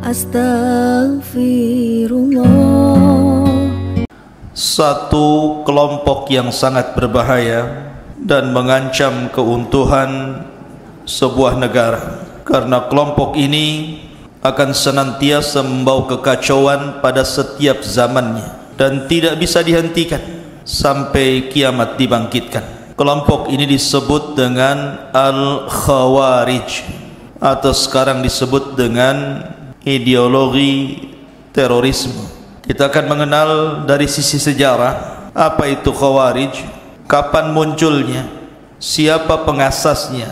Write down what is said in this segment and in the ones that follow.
Astaghfirullah. Satu kelompok yang sangat berbahaya dan mengancam keuntuhan sebuah negara, karena kelompok ini akan senantiasa membawa kekacauan pada setiap zamannya dan tidak bisa dihentikan sampai kiamat dibangkitkan. Kelompok ini disebut dengan Al-Khawarij, atau sekarang disebut dengan ideologi terorisme. Kita akan mengenal dari sisi sejarah apa itu Khawarij, kapan munculnya, siapa pengasasnya,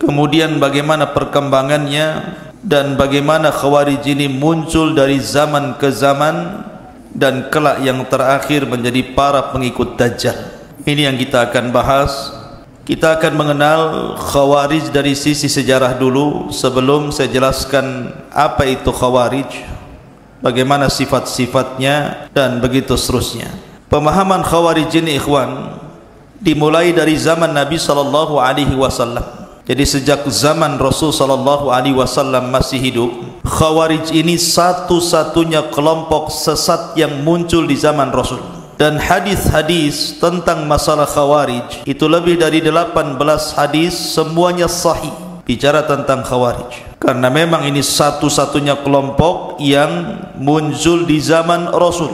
kemudian bagaimana perkembangannya, dan bagaimana Khawarij ini muncul dari zaman ke zaman dan kelak yang terakhir menjadi para pengikut Dajjal. Ini yang kita akan bahas. Kita akan mengenal Khawarij dari sisi sejarah dulu sebelum saya jelaskan apa itu Khawarij, bagaimana sifat-sifatnya, dan begitu seterusnya. Pemahaman Khawarij ini, ikhwan, dimulai dari zaman Nabi SAW. Jadi sejak zaman Rasul SAW masih hidup, Khawarij ini satu-satunya kelompok sesat yang muncul di zaman Rasul. Dan hadis-hadis tentang masalah Khawarij itu lebih dari 18 hadis, semuanya sahih bicara tentang Khawarij. Karena memang ini satu-satunya kelompok yang muncul di zaman Rasul.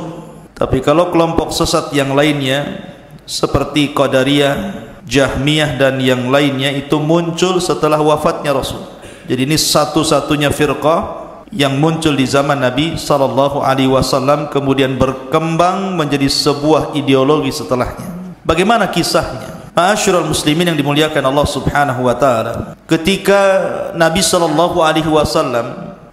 Tapi kalau kelompok sesat yang lainnya seperti Qadariyah, Jahmiyah dan yang lainnya itu muncul setelah wafatnya Rasul. Jadi ini satu-satunya firqah yang muncul di zaman Nabi SAW, kemudian berkembang menjadi sebuah ideologi setelahnya. Bagaimana kisahnya? Ma'asyiral muslimin yang dimuliakan Allah Subhanahu wa taala, ketika Nabi SAW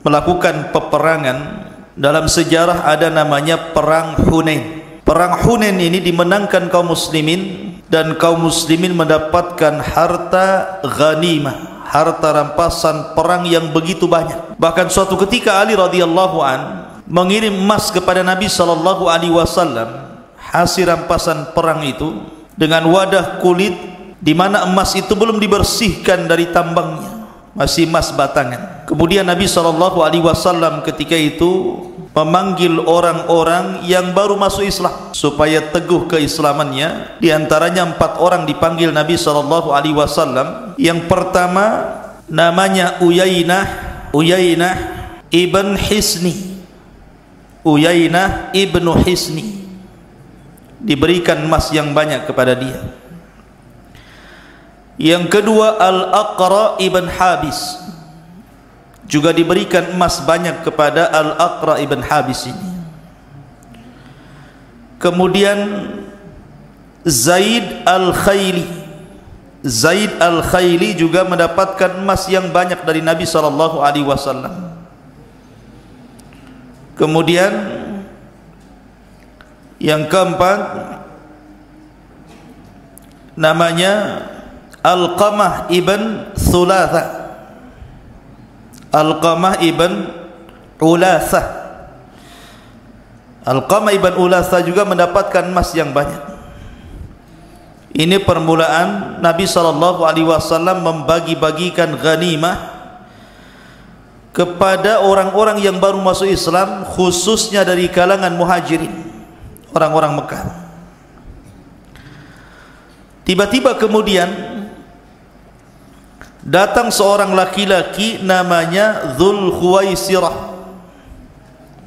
melakukan peperangan, dalam sejarah ada namanya perang Hunain. Perang Hunain ini dimenangkan kaum muslimin, dan kaum muslimin mendapatkan harta ghanimah, harta rampasan perang yang begitu banyak. Bahkan suatu ketika Ali radhiyallahu an mengirim emas kepada Nabi SAW, hasil rampasan perang itu dengan wadah kulit di mana emas itu belum dibersihkan dari tambangnya, masih emas batangan. Kemudian Nabi SAW ketika itu memanggil orang-orang yang baru masuk Islam supaya teguh keislamannya. Di antaranya 4 orang dipanggil Nabi SAW. Yang pertama namanya Uyainah ibn Hisni. Uyainah ibn Hisni diberikan emas yang banyak kepada dia. Yang kedua Al-Aqra ibn Habis, juga diberikan emas banyak kepada Al-Aqra ibn Habis ini. Kemudian Zaid Al-Khayli juga mendapatkan emas yang banyak dari Nabi SAW. Kemudian yang keempat namanya Alqamah ibn Thulatha. Alqamah ibn Ulatha. Alqamah ibn Ulatha juga mendapatkan emas yang banyak. Ini permulaan Nabi SAW membagi-bagikan ghanimah kepada orang-orang yang baru masuk Islam, khususnya dari kalangan muhajirin, orang-orang Mekah. Tiba-tiba kemudian datang seorang laki-laki namanya Dzul Khuwaisirah.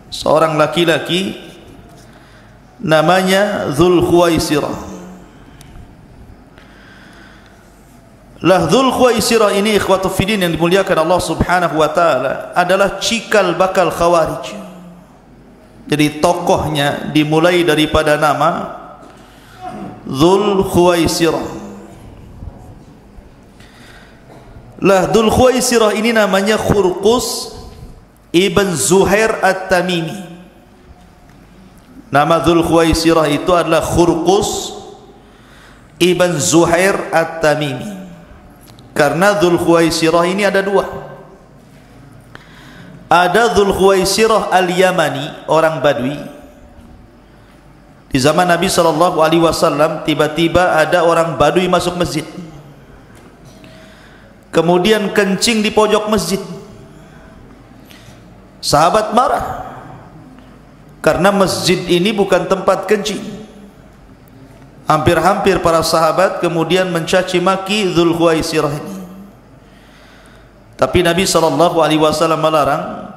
Seorang laki-laki namanya Dzul Khuwaisirah. Dzul Khuwaisirah ini, ikhwatu fiddin yang dimuliakan Allah Subhanahu wa taala, adalah cikal bakal Khawarij. Jadi tokohnya dimulai daripada nama Dzul Khuwaisirah. Dzul Khuwaisirah ini namanya Khurqus ibn Zuhair At-Tamimi. Nama Dzul Khuwaisirah itu adalah Khurqus ibn Zuhair At-Tamimi. Karena Dzul Khuwaisirah ini ada dua. Ada Dzul Khuwaisirah Al-Yamani, orang Badui. Di zaman Nabi SAW tiba-tiba ada orang Badui masuk masjid, kemudian kencing di pojok masjid. Sahabat marah karena masjid ini bukan tempat kencing. Hampir-hampir para sahabat kemudian mencaci maki Dzulkhuwaisirah ini. Tapi Nabi SAW melarang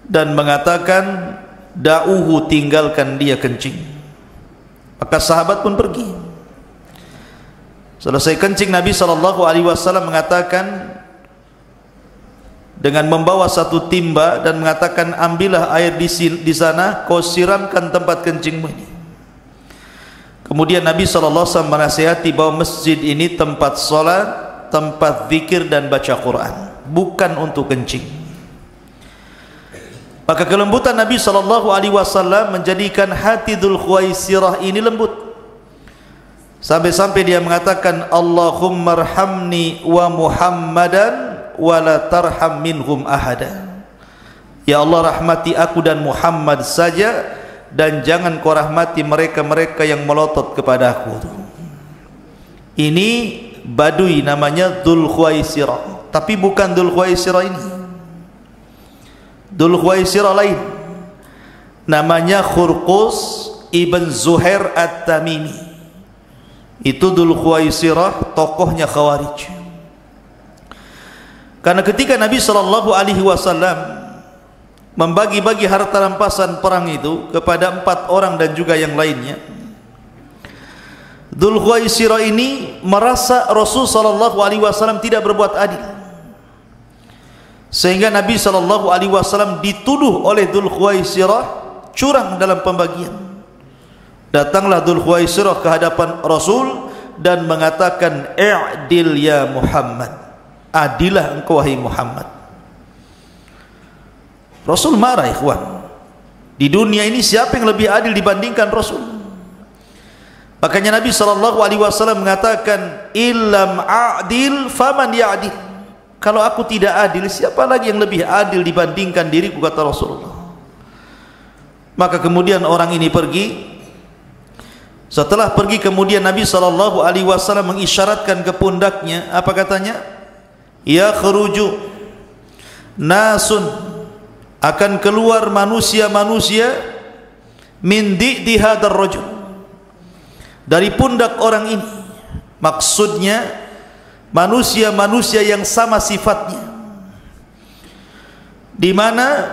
dan mengatakan, da'uhu, tinggalkan dia kencing. Maka sahabat pun pergi. Selesai kencing, Nabi SAW mengatakan dengan membawa satu timba dan mengatakan, ambillah air di sana, kau siramkan tempat kencingmu ini. Kemudian Nabi SAW menasihati bahwa masjid ini tempat solat, tempat zikir dan baca Quran, bukan untuk kencing. Maka kelembutan Nabi SAW menjadikan hati Dzulkhuwaisirah ini lembut, sampai-sampai dia mengatakan, Allahumma arhamni wa Muhammadan wa la tarham minhum ahada. Ya Allah, rahmati aku dan Muhammad saja, dan jangan kau rahmati mereka-mereka yang melotot kepada aku. Ini Badui namanya Dzulkhuwaisirah, tapi bukan Dzulkhuwaisirah ini. Dzulkhuwaisirah lain namanya Khurqus ibn Zuhair At-Tamimi. Itu Dzulkhuwaisirah, tokohnya Khawarij. Karena ketika Nabi SAW membagi-bagi harta rampasan perang itu kepada 4 orang dan juga yang lainnya, Dzulkhuwaisirah ini merasa Rasul SAW tidak berbuat adil, sehingga Nabi SAW dituduh oleh Dzulkhuwaisirah curang dalam pembagian. Datanglah Dzulkhuwaisirah ke hadapan Rasul dan mengatakan, i'dil ya Muhammad, adilah engkau wahai Muhammad. Rasul marah, ikhwan. Di dunia ini siapa yang lebih adil dibandingkan Rasul? Makanya Nabi SAW mengatakan, illam a'dil faman ya'dil. Kalau aku tidak adil, siapa lagi yang lebih adil dibandingkan diriku, kata Rasulullah. Maka kemudian orang ini pergi. Setelah pergi kemudian Nabi SAW mengisyaratkan ke pundaknya, apa katanya? Ya khuruju nasun, akan keluar manusia-manusia min di hadar rajul, dari pundak orang ini. Maksudnya manusia-manusia yang sama sifatnya, di mana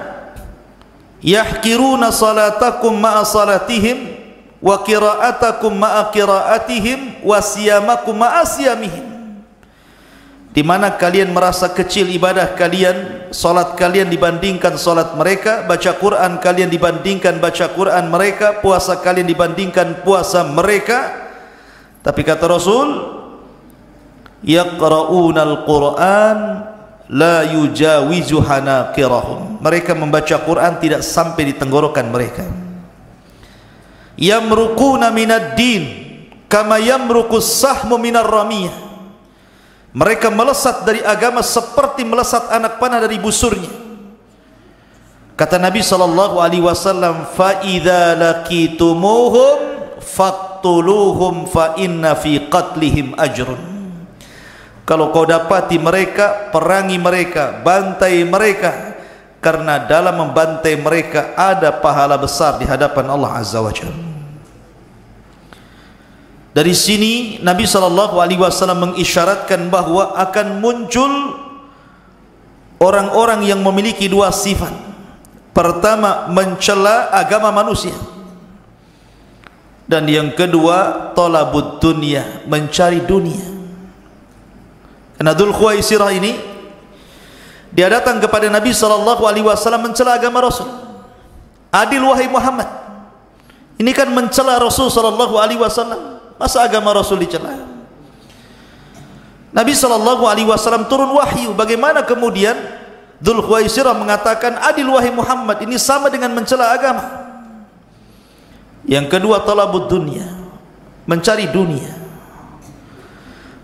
yahkiruna salatakum ma'a salatihim wa qira'atakum ma'a qira'atihim wa siyamakum ma'a siyamihim, di mana kalian merasa kecil ibadah kalian, salat kalian dibandingkan salat mereka, baca Quran kalian dibandingkan baca Quran mereka, puasa kalian dibandingkan puasa mereka. Tapi kata Rasul, yaqra'unal Quran la yujawizu hanaqirahum, mereka membaca Quran tidak sampai di tenggorokan mereka. Yamruquna minad din kama yamruqus sahmu minar ramiyah, mereka melesat dari agama seperti melesat anak panah dari busurnya. Kata Nabi SAW, fa idza laqitumuhum faqtuluhum fa inna fi qatlihim ajrun. Kalau kau dapati mereka, perangi mereka, bantai mereka, karena dalam membantai mereka ada pahala besar di hadapan Allah Azza wa Jalla. Dari sini Nabi SAW mengisyaratkan bahwa akan muncul orang-orang yang memiliki 2 sifat. Pertama, mencela agama manusia, dan yang kedua, talabud dunia, mencari dunia. Karena Dzulkhuwaisirah ini, dia datang kepada Nabi SAW mencela agama Rasul. Adil wahai Muhammad, ini kan mencela Rasul SAW. Masa agama Rasul dicela? Nabi SAW turun wahyu. Bagaimana kemudian Dzulkhuwaisirah mengatakan, adil wahai Muhammad, ini sama dengan mencela agama? Yang kedua, talabud dunia, mencari dunia.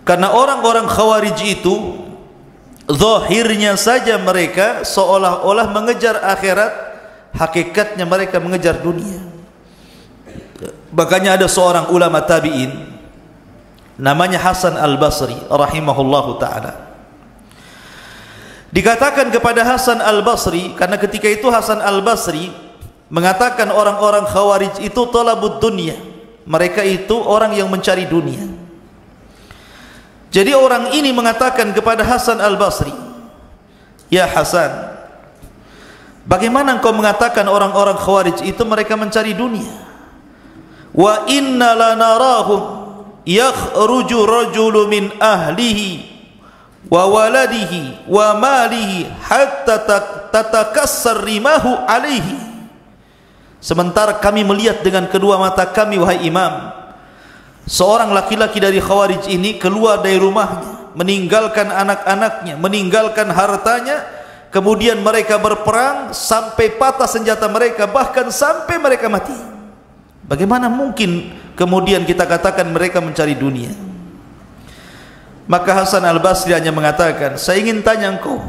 Karena orang-orang Khawarij itu zahirnya saja mereka seolah-olah mengejar akhirat, hakikatnya mereka mengejar dunia. Makanya ada seorang ulama tabi'in namanya Hasan Al-Basri rahimahullahu ta'ala. Dikatakan kepada Hasan Al-Basri, karena ketika itu Hasan Al-Basri mengatakan orang-orang Khawarij itu talabud dunya, mereka itu orang yang mencari dunia. Jadi orang ini mengatakan kepada Hasan Al-Basri, "Ya Hasan, bagaimana engkau mengatakan orang-orang Khawarij itu mereka mencari dunia? Wa inna lanarahum yakhruju rajulu min ahlihi wa waladihi wa malihi hatta tatakassar rimahu alaihi." Sementara kami melihat dengan kedua mata kami, wahai imam, seorang laki-laki dari Khawarij ini keluar dari rumahnya, meninggalkan anak-anaknya, meninggalkan hartanya, kemudian mereka berperang sampai patah senjata mereka, bahkan sampai mereka mati. Bagaimana mungkin kemudian kita katakan mereka mencari dunia? Maka Hasan Al-Basri hanya mengatakan, "Saya ingin tanya engkau,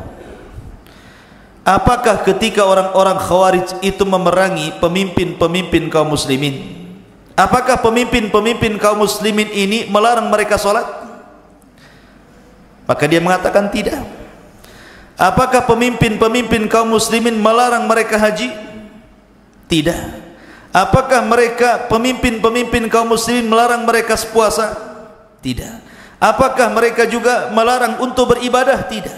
apakah ketika orang-orang Khawarij itu memerangi pemimpin-pemimpin kaum muslimin, apakah pemimpin-pemimpin kaum muslimin ini melarang mereka sholat?" Maka dia mengatakan tidak. Apakah pemimpin-pemimpin kaum muslimin melarang mereka haji? Tidak. Apakah mereka pemimpin-pemimpin kaum muslimin melarang mereka puasa? Tidak. Apakah mereka juga melarang untuk beribadah? Tidak.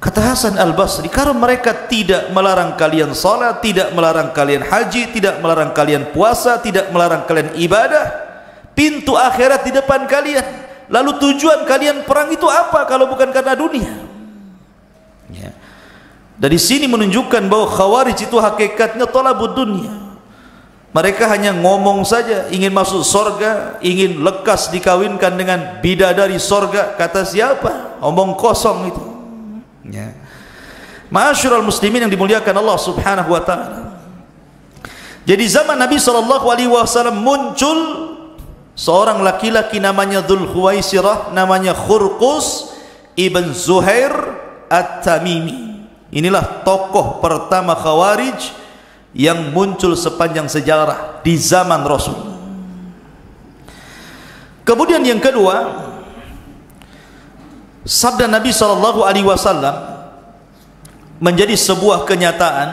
Kata Hasan Al-Basri, kalau mereka tidak melarang kalian salat, tidak melarang kalian haji, tidak melarang kalian puasa, tidak melarang kalian ibadah, pintu akhirat di depan kalian, lalu tujuan kalian perang itu apa kalau bukan karena dunia? Ya. Dari sini menunjukkan bahwa Khawarij itu hakikatnya talabud dunia. Mereka hanya ngomong saja ingin masuk sorga, ingin lekas dikawinkan dengan bidadari sorga. Kata siapa? Omong kosong itu. Ya. Ma'asyiral muslimin yang dimuliakan Allah Subhanahu wa taala. Jadi zaman Nabi SAW muncul seorang laki-laki namanya Dzul Khuwaisirah, namanya Khurqus ibn Zuhair At-Tamimi. Inilah tokoh pertama Khawarij yang muncul sepanjang sejarah di zaman Rasul. Kemudian yang kedua, sabda Nabi SAW menjadi sebuah kenyataan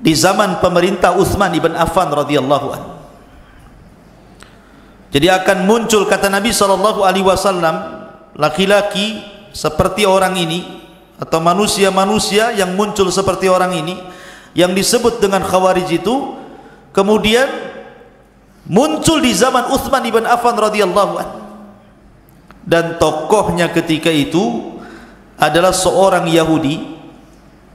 di zaman pemerintah Utsman ibn Affan radhiyallahu anhu. Jadi akan muncul, kata Nabi SAW, laki-laki seperti orang ini, atau manusia-manusia yang muncul seperti orang ini, yang disebut dengan Khawarij itu, kemudian muncul di zaman Utsman ibn Affan radhiyallahu anhu. Dan tokohnya ketika itu adalah seorang Yahudi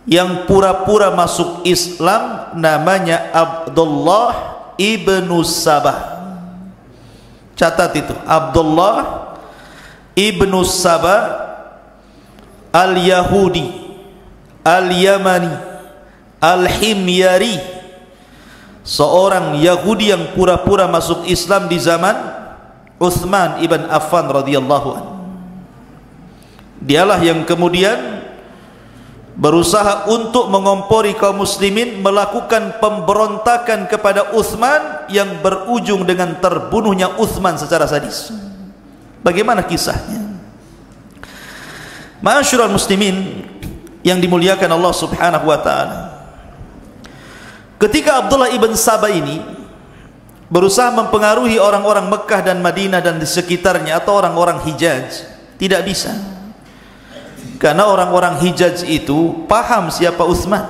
yang pura-pura masuk Islam, namanya Abdullah ibnu Sabah. Catat itu, Abdullah ibnu Sabah Al-Yahudi Al-Yamani Al-Himyari, seorang Yahudi yang pura-pura masuk Islam di zaman Utsman ibn Affan radhiyallahu anhu. Dialah yang kemudian berusaha untuk mengompori kaum muslimin, melakukan pemberontakan kepada Utsman yang berujung dengan terbunuhnya Utsman secara sadis. Bagaimana kisahnya? Ma'asyiral muslimin yang dimuliakan Allah Subhanahu wa taala, ketika Abdullah ibn Sabah ini berusaha mempengaruhi orang-orang Mekah dan Madinah dan di sekitarnya, atau orang-orang Hijaz, tidak bisa. Karena orang-orang Hijaz itu paham siapa Utsman,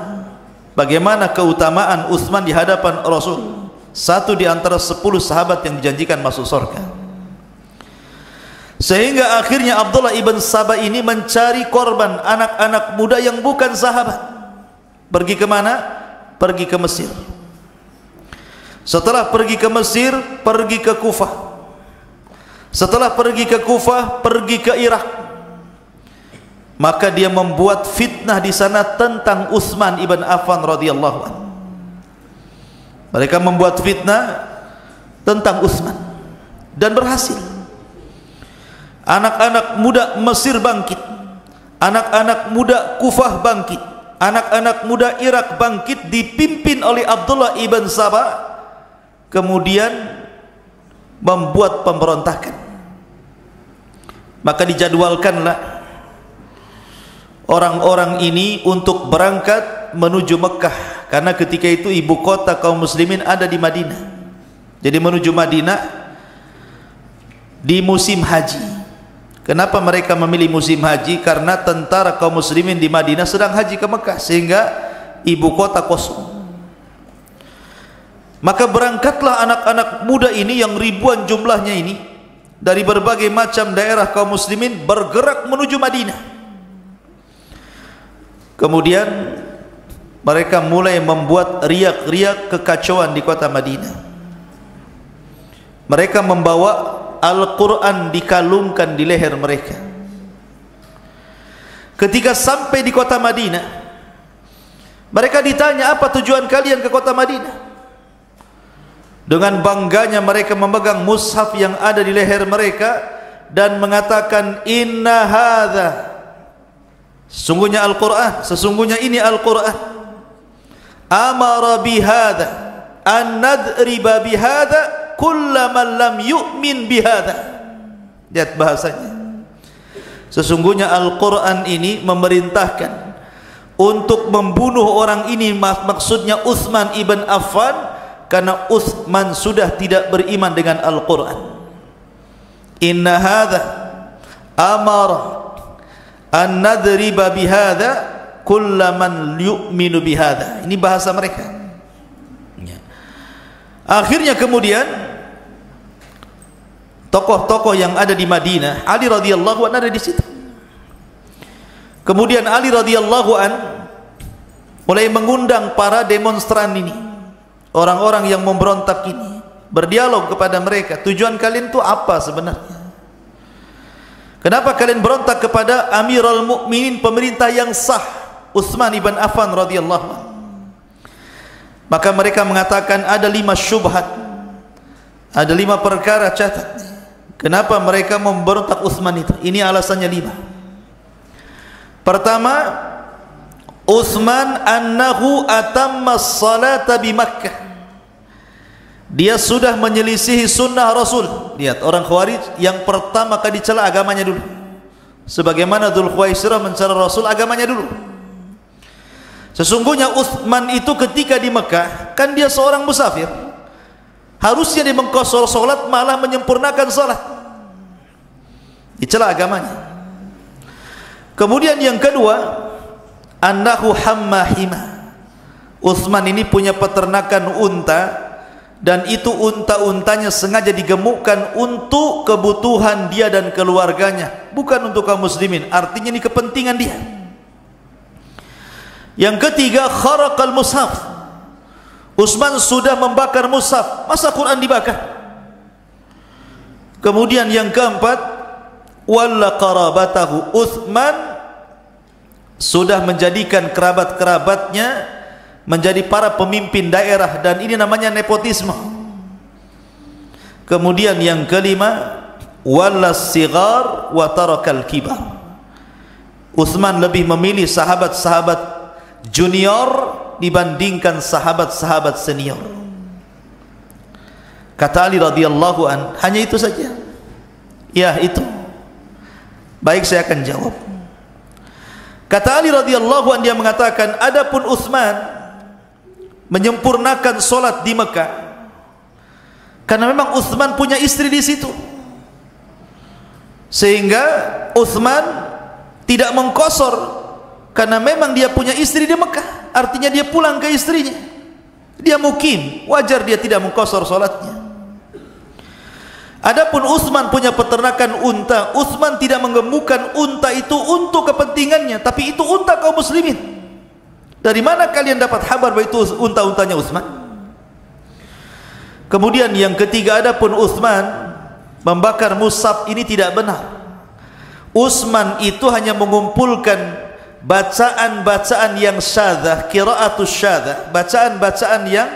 bagaimana keutamaan Utsman di hadapan Rasul, satu di antara 10 sahabat yang dijanjikan masuk surga. Sehingga akhirnya Abdullah ibn Sabah ini mencari korban, anak-anak muda yang bukan sahabat. Pergi ke mana? Pergi ke Mesir. Setelah pergi ke Mesir, pergi ke Kufah. Setelah pergi ke Kufah, pergi ke Irak. Maka dia membuat fitnah di sana tentang Utsman ibn Affan radhiyallahu anhu. Mereka membuat fitnah tentang Utsman dan berhasil. Anak-anak muda Mesir bangkit, anak-anak muda Kufah bangkit, anak-anak muda Irak bangkit, dipimpin oleh Abdullah ibn Sabah, kemudian membuat pemberontakan. maka dijadwalkanlah orang-orang ini untuk berangkat menuju Mekah, karena ketika itu ibu kota kaum muslimin ada di Madinah. Jadi menuju Madinah di musim haji. Kenapa mereka memilih musim haji? Karena tentara kaum muslimin di Madinah sedang haji ke Mekah, sehingga ibu kota kosong. Maka berangkatlah anak-anak muda ini yang ribuan jumlahnya ini dari berbagai macam daerah kaum muslimin bergerak menuju Madinah. Kemudian mereka mulai membuat riak-riak kekacauan di kota Madinah. Mereka membawa Al-Quran dikalungkan di leher mereka. Ketika sampai di kota Madinah, mereka ditanya, apa tujuan kalian ke kota Madinah? Dengan bangganya mereka memegang mushaf yang ada di leher mereka dan mengatakan, inna hadza, sesungguhnya Al-Quran, sesungguhnya ini Al-Quran, amara bihadza an nadriba bihadza kullaman lam yu'min bihadza. Lihat bahasanya. Sesungguhnya Al-Quran ini memerintahkan untuk membunuh orang ini, maksudnya Utsman ibn Affan, karena Utsman sudah tidak beriman dengan Al-Quran. Inna hadza amara an nadriba bihadza kullaman yu'minu bihadza. Ini bahasa mereka. Akhirnya kemudian tokoh-tokoh yang ada di Madinah, Ali radhiyallahu anhu ada di situ. Kemudian Ali radhiyallahu anhu mulai mengundang para demonstran ini, orang-orang yang memberontak ini, berdialog kepada mereka. Tujuan kalian itu apa sebenarnya? Kenapa kalian berontak kepada Amirul Mukminin, pemerintah yang sah, Utsman ibn Affan radhiyallahu anhu? Maka mereka mengatakan ada 5 syubhat, ada 5 perkara, catat. Kenapa mereka memberontak Utsman itu? Ini alasannya 5. Pertama, Utsman annahu atamma as-salata bi Makkah. Dia sudah menyelisihi sunnah Rasul. Lihat, orang Khawarij yang pertama kali dicela agamanya dulu, sebagaimana Dzul Khuwaisirah mencela Rasul agamanya dulu. Sesungguhnya Utsman itu ketika di Mekah, kan dia seorang musafir, harusnya dia mengqashar salat, malah menyempurnakan salat. Dicela agamanya. Kemudian yang kedua, annahu hammahima. Utsman ini punya peternakan unta, dan itu unta-untanya sengaja digemukkan untuk kebutuhan dia dan keluarganya, bukan untuk kaum muslimin. Artinya ini kepentingan dia. Yang ketiga, kharaqal mushaf. Utsman sudah membakar mushaf, masa Quran dibakar? Kemudian yang keempat, walla qarabatahu. Utsman sudah menjadikan kerabat-kerabatnya menjadi para pemimpin daerah, dan ini namanya nepotisme. Kemudian yang kelima, wallas sigar wa tarakal kibar. Utsman lebih memilih sahabat-sahabat junior dibandingkan sahabat-sahabat senior. Kata Ali radhiyallahu an, hanya itu saja? Ya, itu. Baik, saya akan jawab. Kata Ali radhiyallahu an, dia mengatakan, adapun Utsman menyempurnakan solat di Mekah karena memang Utsman punya istri di situ, sehingga Utsman tidak mengqashar karena memang dia punya istri di Mekah. Artinya dia pulang ke istrinya, dia mukim, wajar dia tidak mengqashar solatnya. Adapun Utsman punya peternakan unta, Utsman tidak menggemukkan unta itu untuk kepentingannya, tapi itu unta kaum muslimin. Dari mana kalian dapat kabar bahwa itu unta-untanya Utsman? Kemudian yang ketiga, adapun Utsman membakar mushaf, ini tidak benar. Utsman itu hanya mengumpulkan bacaan-bacaan yang syadzah, qiraatus syadzah, bacaan-bacaan yang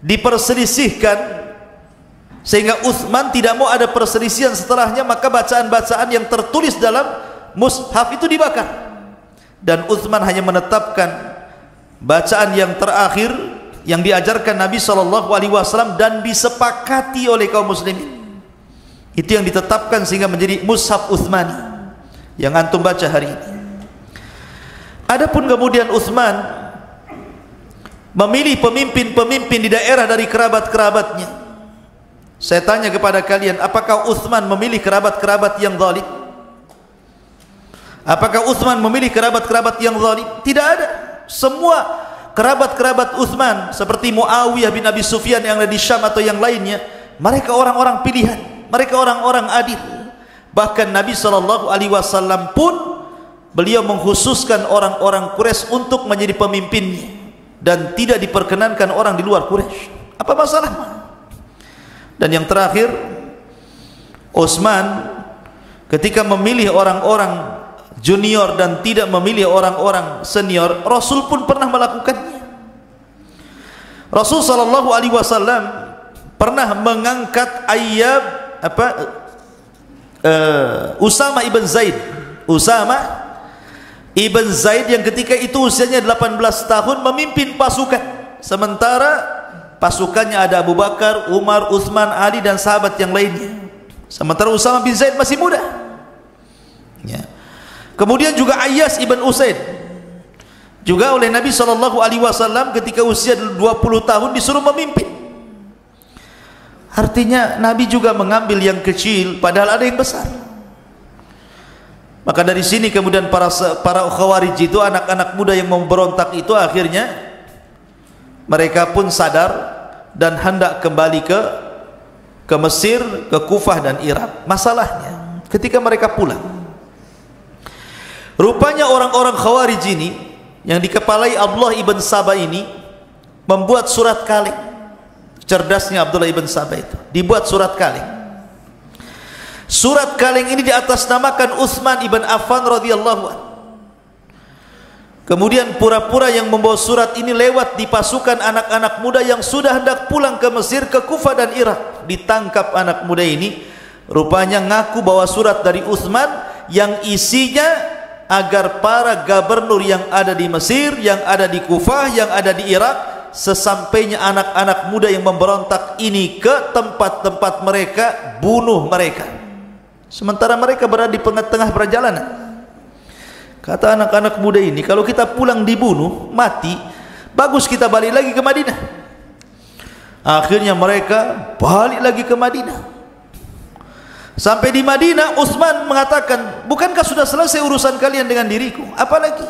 diperselisihkan, sehingga Utsman tidak mau ada perselisihan setelahnya, maka bacaan-bacaan yang tertulis dalam mushaf itu dibakar. Dan Utsman hanya menetapkan bacaan yang terakhir yang diajarkan Nabi SAW dan disepakati oleh kaum muslimin. Itu yang ditetapkan sehingga menjadi Mushaf Utsmani yang antum baca hari ini. Adapun kemudian Utsman memilih pemimpin-pemimpin di daerah dari kerabat-kerabatnya. Saya tanya kepada kalian, apakah Utsman memilih kerabat-kerabat yang zalim? Apakah Utsman memilih kerabat-kerabat yang zalim? Tidak ada. Semua kerabat-kerabat Utsman seperti Muawiyah bin Abi Sufyan yang ada di Syam atau yang lainnya, mereka orang-orang pilihan, mereka orang-orang adil. Bahkan Nabi SAW pun beliau mengkhususkan orang-orang Quraisy untuk menjadi pemimpinnya dan tidak diperkenankan orang di luar Quraisy. Apa masalah? Dan yang terakhir, Utsman ketika memilih orang-orang junior dan tidak memilih orang-orang senior, Rasul pun pernah melakukannya. Rasul SAW pernah mengangkat Usama ibn Zaid. Usama ibn Zaid yang ketika itu usianya 18 tahun memimpin pasukan, sementara pasukannya ada Abu Bakar, Umar, Utsman, Ali dan sahabat yang lainnya. Sementara Usama bin Zaid masih muda. Ya. Kemudian juga Ayyas ibn Usaid juga oleh Nabi SAW ketika usia 20 tahun disuruh memimpin. Artinya Nabi juga mengambil yang kecil padahal ada yang besar. Maka dari sini kemudian para Khawarij itu, anak-anak muda yang memberontak itu, akhirnya mereka pun sadar dan hendak kembali ke Mesir, ke Kufah dan Irak. Masalahnya ketika mereka pulang, rupanya orang-orang Khawarij ini yang dikepalai Abdullah ibn Sabah ini membuat surat kaleng. Cerdasnya Abdullah ibn Sabah itu dibuat surat kaleng. Surat kaleng ini diatasnamakan Utsman ibn Affan radhiyallahu anhu. Kemudian pura-pura yang membawa surat ini lewat di pasukan anak-anak muda yang sudah hendak pulang ke Mesir, ke Kufah dan Irak. Ditangkap anak muda ini, rupanya ngaku bawa surat dari Utsman yang isinya agar para gubernur yang ada di Mesir, yang ada di Kufah, yang ada di Irak, sesampainya anak-anak muda yang memberontak ini ke tempat-tempat mereka, bunuh mereka. Sementara mereka berada di tengah perjalanan. Kata anak-anak muda ini, kalau kita pulang dibunuh, mati, bagus kita balik lagi ke Madinah. Akhirnya mereka balik lagi ke Madinah. Sampai di Madinah, Utsman mengatakan, bukankah sudah selesai urusan kalian dengan diriku? Apalagi?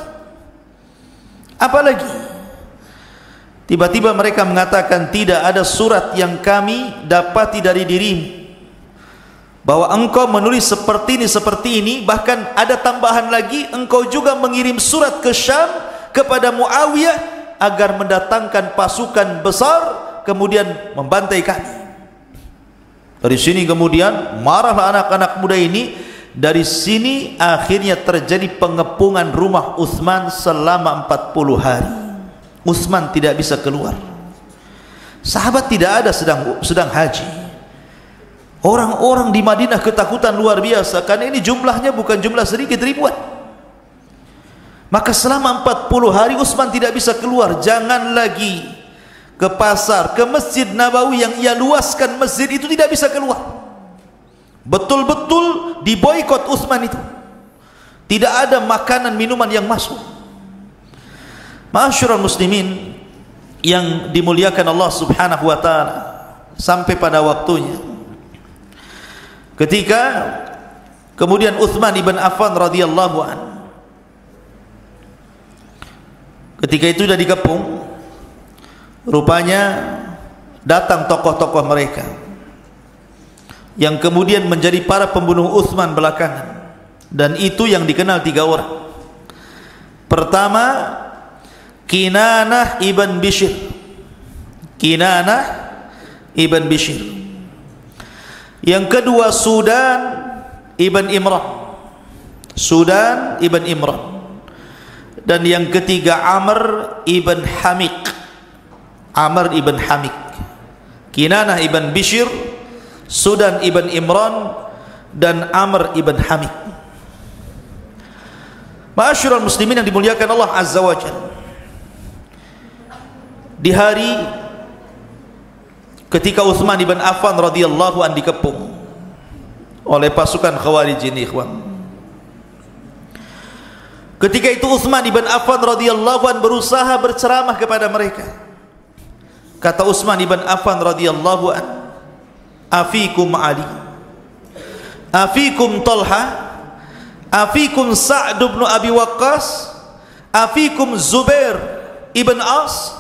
Apalagi? Tiba-tiba mereka mengatakan, tidak ada surat yang kami dapati dari dirimu bahwa engkau menulis seperti ini, bahkan ada tambahan lagi, engkau juga mengirim surat ke Syam kepada Muawiyah agar mendatangkan pasukan besar kemudian membantai kami. Dari sini kemudian marahlah anak-anak muda ini. Dari sini akhirnya terjadi pengepungan rumah Utsman selama 40 hari. Utsman tidak bisa keluar. Sahabat tidak ada sedang haji. Orang-orang di Madinah ketakutan luar biasa karena ini jumlahnya bukan jumlah sedikit, ribuan. Maka selama 40 hari Utsman tidak bisa keluar. Jangan lagi ke pasar, ke Masjid Nabawi yang ia luaskan masjid itu tidak bisa keluar. Betul-betul diboikot Utsman itu. Tidak ada makanan minuman yang masuk. Ma'asyiral muslimin yang dimuliakan Allah Subhanahu wa taala, sampai pada waktunya ketika kemudian Utsman ibn Affan radhiyallahu anhu ketika itu sudah dikepung, rupanya datang tokoh-tokoh mereka yang kemudian menjadi para pembunuh Utsman belakangan, dan itu yang dikenal 3 orang. Pertama, Kinanah ibn Bishr. Kinanah ibn Bishr. Yang kedua, Sudan ibn Imran. Sudan ibn Imran. Dan yang ketiga, Amr ibn Hamik. Amr ibn Hamik. Kinanah ibn Bishr, Sudan ibn Imran, dan Amr ibn Hamik. Ma'asyiral muslimin yang dimuliakan Allah Azza wa Jalla, di hari ketika Utsman ibn Affan radhiyallahu anhu dikepung, oleh pasukan Khawarij ini, ikhwan. Ketika itu Utsman ibn Affan radhiyallahu an berusaha berceramah kepada mereka. Kata Utsman ibn Affan radhiyallahu an, afikum Ali, afikum Talha, afikum Sa'd bin Abi Waqqas, afikum Zubair ibn As.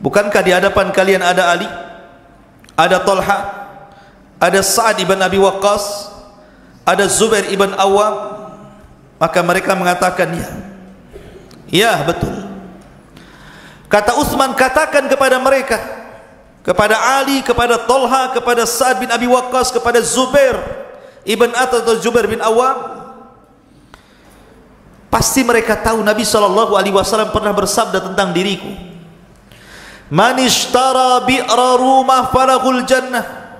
Bukankah di hadapan kalian ada Ali, ada Talha, ada Sa'd ibn Abi Waqqas, ada Zubair ibn Awwam? Maka mereka mengatakan, ya, ya betul. Kata Utsman, katakan kepada mereka, kepada Ali, kepada Talha, kepada Sa'd bin Abi Waqqas, kepada Zubair ibn Atas atau Zubair bin Awwam, pasti mereka tahu Nabi SAW pernah bersabda tentang diriku, man ishtara bi'ra rumah falahul jannah,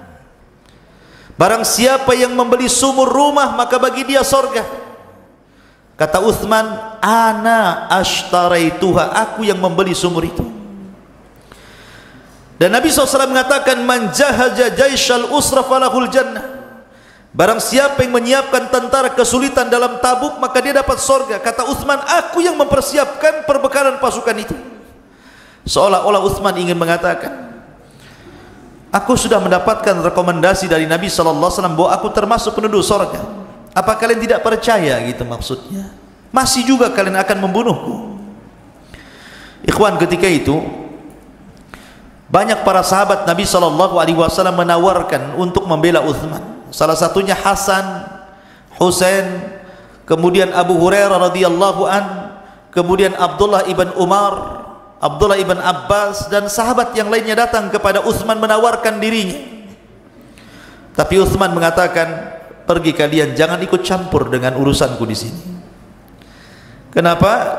barang siapa yang membeli sumur rumah maka bagi dia surga. Kata Utsman, ana ashtaraituha, aku yang membeli sumur itu. Dan Nabi SAW mengatakan, man jahaja jaisyal usra falahul jannah, barang siapa yang menyiapkan tentara kesulitan dalam Tabuk maka dia dapat surga. Kata Utsman, aku yang mempersiapkan perbekalan pasukan itu. Seolah-olah Utsman ingin mengatakan, aku sudah mendapatkan rekomendasi dari Nabi SAW bahwa aku termasuk penduduk surga. Apa kalian tidak percaya gitu maksudnya? Masih juga kalian akan membunuhku. Ikhwan, ketika itu banyak para sahabat Nabi SAW menawarkan untuk membela Utsman. Salah satunya Hasan, Husain, kemudian Abu Hurairah radhiyallahu an, kemudian Abdullah ibn Umar, Abdullah ibn Abbas, dan sahabat yang lainnya datang kepada Utsman menawarkan dirinya. Tapi Utsman mengatakan, pergi kalian, jangan ikut campur dengan urusanku di sini. Kenapa?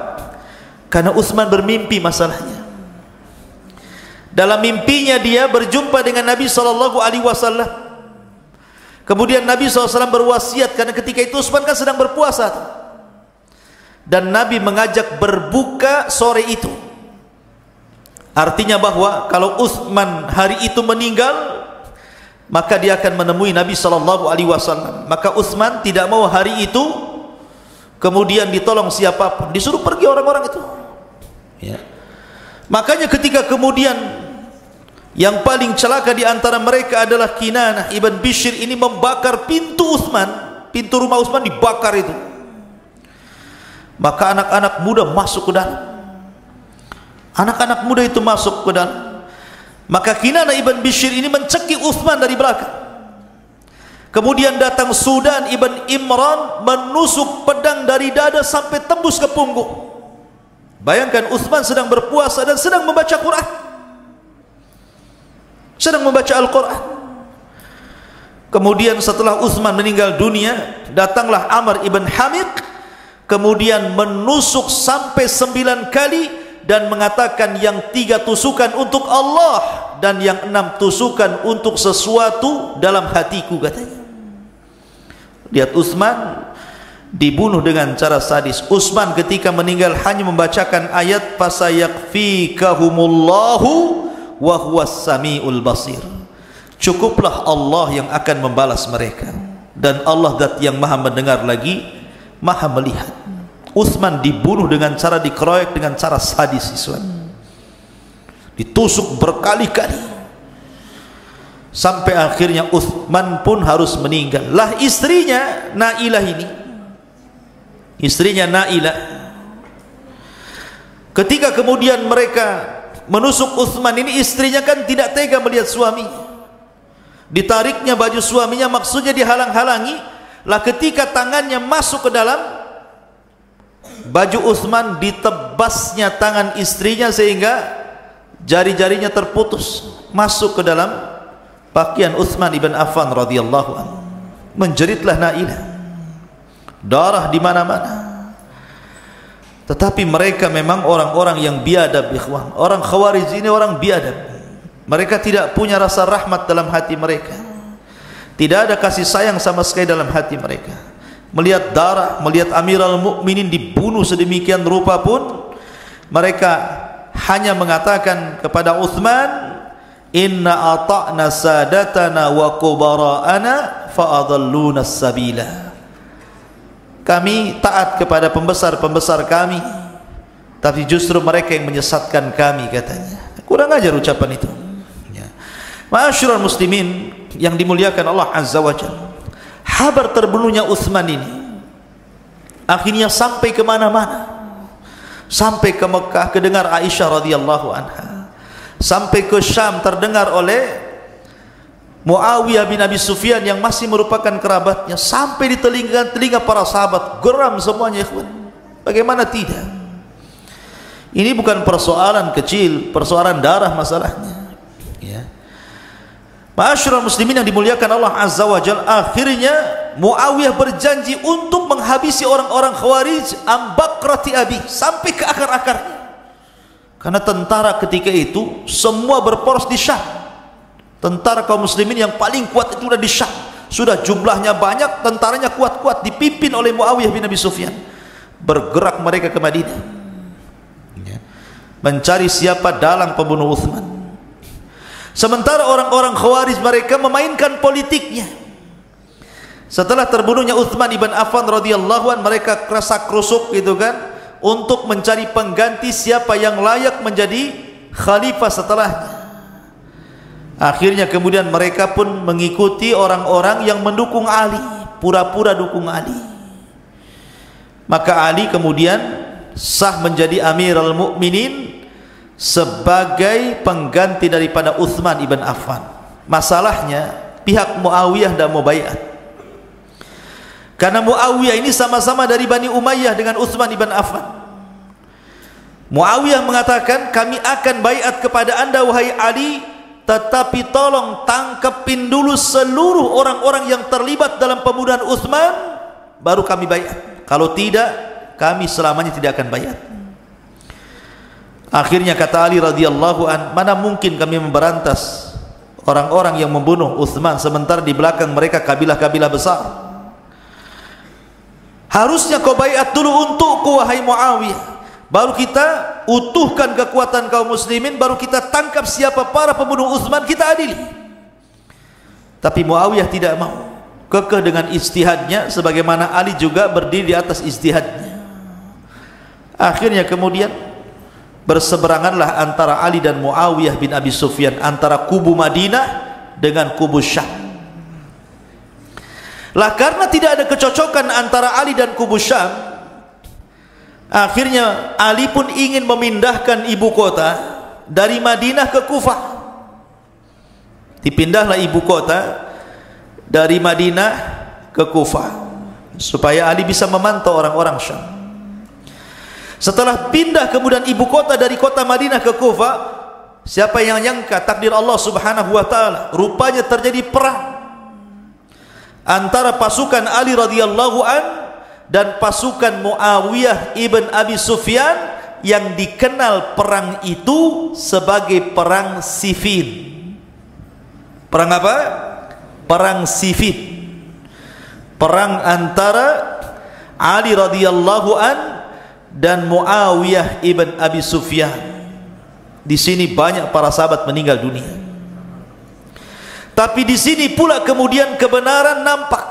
Karena Utsman bermimpi masalahnya. Dalam mimpinya dia berjumpa dengan Nabi SAW. Kemudian Nabi SAW berwasiat, karena ketika itu Utsman kan sedang berpuasa, dan Nabi mengajak berbuka sore itu. Artinya bahwa kalau Utsman hari itu meninggal, maka dia akan menemui Nabi SAW. Maka Utsman tidak mau hari itu kemudian ditolong siapapun, disuruh pergi orang-orang itu, ya. Makanya ketika kemudian yang paling celaka di antara mereka adalah Kinanah ibn Bishr ini membakar pintu Utsman, pintu rumah Utsman dibakar itu. Maka anak-anak muda masuk ke dalam. Anak-anak muda itu masuk ke dalam. Maka Kinanah ibn Bishr ini mencekik Utsman dari belakang. Kemudian datang Sudan ibn Imran menusuk pedang dari dada sampai tembus ke punggung. Bayangkan, Utsman sedang berpuasa dan sedang membaca Quran, sedang membaca Al-Quran. Kemudian setelah Utsman meninggal dunia, datanglah Amr ibn Hamiq, kemudian menusuk sampai 9 kali dan mengatakan yang 3 tusukan untuk Allah dan yang 6 tusukan untuk sesuatu dalam hatiku, katanya. Lihat, Utsman dibunuh dengan cara sadis. Utsman ketika meninggal hanya membacakan ayat fasayakfikahumullahu wa huwas samiul basir. Cukuplah Allah yang akan membalas mereka, dan Allah zat yang maha mendengar lagi maha melihat. Utsman dibunuh dengan cara dikeroyok dengan cara sadis, ditusuk berkali-kali sampai akhirnya Utsman pun harus meninggal. Lah istrinya Nailah ini, istrinya Nailah, ketika kemudian mereka menusuk Utsman ini, istrinya kan tidak tega melihat suami, ditariknya baju suaminya, maksudnya dihalang-halangi. Lah ketika tangannya masuk ke dalam baju Utsman, ditebasnya tangan istrinya sehingga jari-jarinya terputus masuk ke dalam pakaian Utsman ibn Affan radhiyallahu anhu. Menjeritlah Nailah, darah di mana-mana. Tetapi mereka memang orang-orang yang biadab, ikhwan. Orang Khawarij ini orang biadab. Mereka tidak punya rasa rahmat dalam hati mereka. Tidak ada kasih sayang sama sekali dalam hati mereka. Melihat darah, melihat Amirul Mukminin dibunuh sedemikian rupa pun mereka hanya mengatakan kepada Utsman, inna ata'na sadatana wa kubara'ana fa'adalluna sabila. Kami taat kepada pembesar-pembesar kami, tapi justru mereka yang menyesatkan kami, katanya. Kurang ajar ucapan itu. Ya. Ma'asyiral muslimin yang dimuliakan Allah Azza wa Jalla, kabar terbunuhnya Utsman ini akhirnya sampai ke mana-mana. Sampai ke Mekah kedengar Aisyah radhiyallahu anha. Sampai ke Syam terdengar oleh Muawiyah bin Abi Sufyan yang masih merupakan kerabatnya, sampai di telinga para sahabat, geram semuanya, ikhwan. Bagaimana tidak? Ini bukan persoalan kecil, persoalan darah masalahnya. Ya. Ma'asyiral muslimin yang dimuliakan Allah Azza wa Jalla, akhirnya Muawiyah berjanji untuk menghabisi orang-orang Khawarij ambakrati abi, sampai ke akar-akarnya. Karena tentara ketika itu semua berporos di Syam. Tentara kaum muslimin yang paling kuat itu sudah di Syam, sudah jumlahnya banyak, tentaranya kuat-kuat, dipimpin oleh Muawiyah bin Abi Sufyan. Bergerak mereka ke Madinah, mencari siapa dalang pembunuh Utsman. Sementara orang-orang Khawarij mereka memainkan politiknya. Setelah terbunuhnya Utsman ibn Affan radhiyallahu an, mereka kerasa kerusuk gitu kan, untuk mencari pengganti siapa yang layak menjadi khalifah setelahnya. Akhirnya kemudian mereka pun mengikuti orang-orang yang mendukung Ali, pura-pura dukung Ali. Maka Ali kemudian sah menjadi Amirul Mukminin sebagai pengganti daripada Utsman ibn Affan. Masalahnya pihak Muawiyah tidak mau baiat. Karena Muawiyah ini sama-sama dari Bani Umayyah dengan Utsman ibn Affan. Muawiyah mengatakan, kami akan baiat kepada anda wahai Ali, tetapi tolong tangkepin dulu seluruh orang-orang yang terlibat dalam pembunuhan Utsman, baru kami baiat. Kalau tidak, kami selamanya tidak akan baiat. Akhirnya kata Ali radhiyallahu an, mana mungkin kami memberantas orang-orang yang membunuh Utsman sementara di belakang mereka kabilah-kabilah besar. Harusnya kau baiat dulu untukku wahai Muawiyah, baru kita utuhkan kekuatan kaum muslimin, baru kita tangkap siapa para pembunuh Utsman, kita adili. Tapi Muawiyah tidak mau, kekeh dengan ijtihadnya, sebagaimana Ali juga berdiri di atas ijtihadnya. Akhirnya kemudian berseberanganlah antara Ali dan Muawiyah bin Abi Sufyan, antara kubu Madinah dengan kubu Syam. Lah karena tidak ada kecocokan antara Ali dan kubu Syam, akhirnya Ali pun ingin memindahkan ibu kota dari Madinah ke Kufah. Dipindahlah ibu kota dari Madinah ke Kufah supaya Ali bisa memantau orang-orang Syam. Setelah pindah kemudian ibu kota dari kota Madinah ke Kufah, siapa yang nyangka takdir Allah Subhanahu wa taala, rupanya terjadi perang antara pasukan Ali radhiyallahu an dan pasukan Muawiyah ibn Abi Sufyan, yang dikenal perang itu sebagai perang Siffin. Perang apa? Perang Siffin. Perang antara Ali radhiyallahu an dan Muawiyah ibn Abi Sufyan. Di sini banyak para sahabat meninggal dunia. Tapi di sini pula kemudian kebenaran nampak.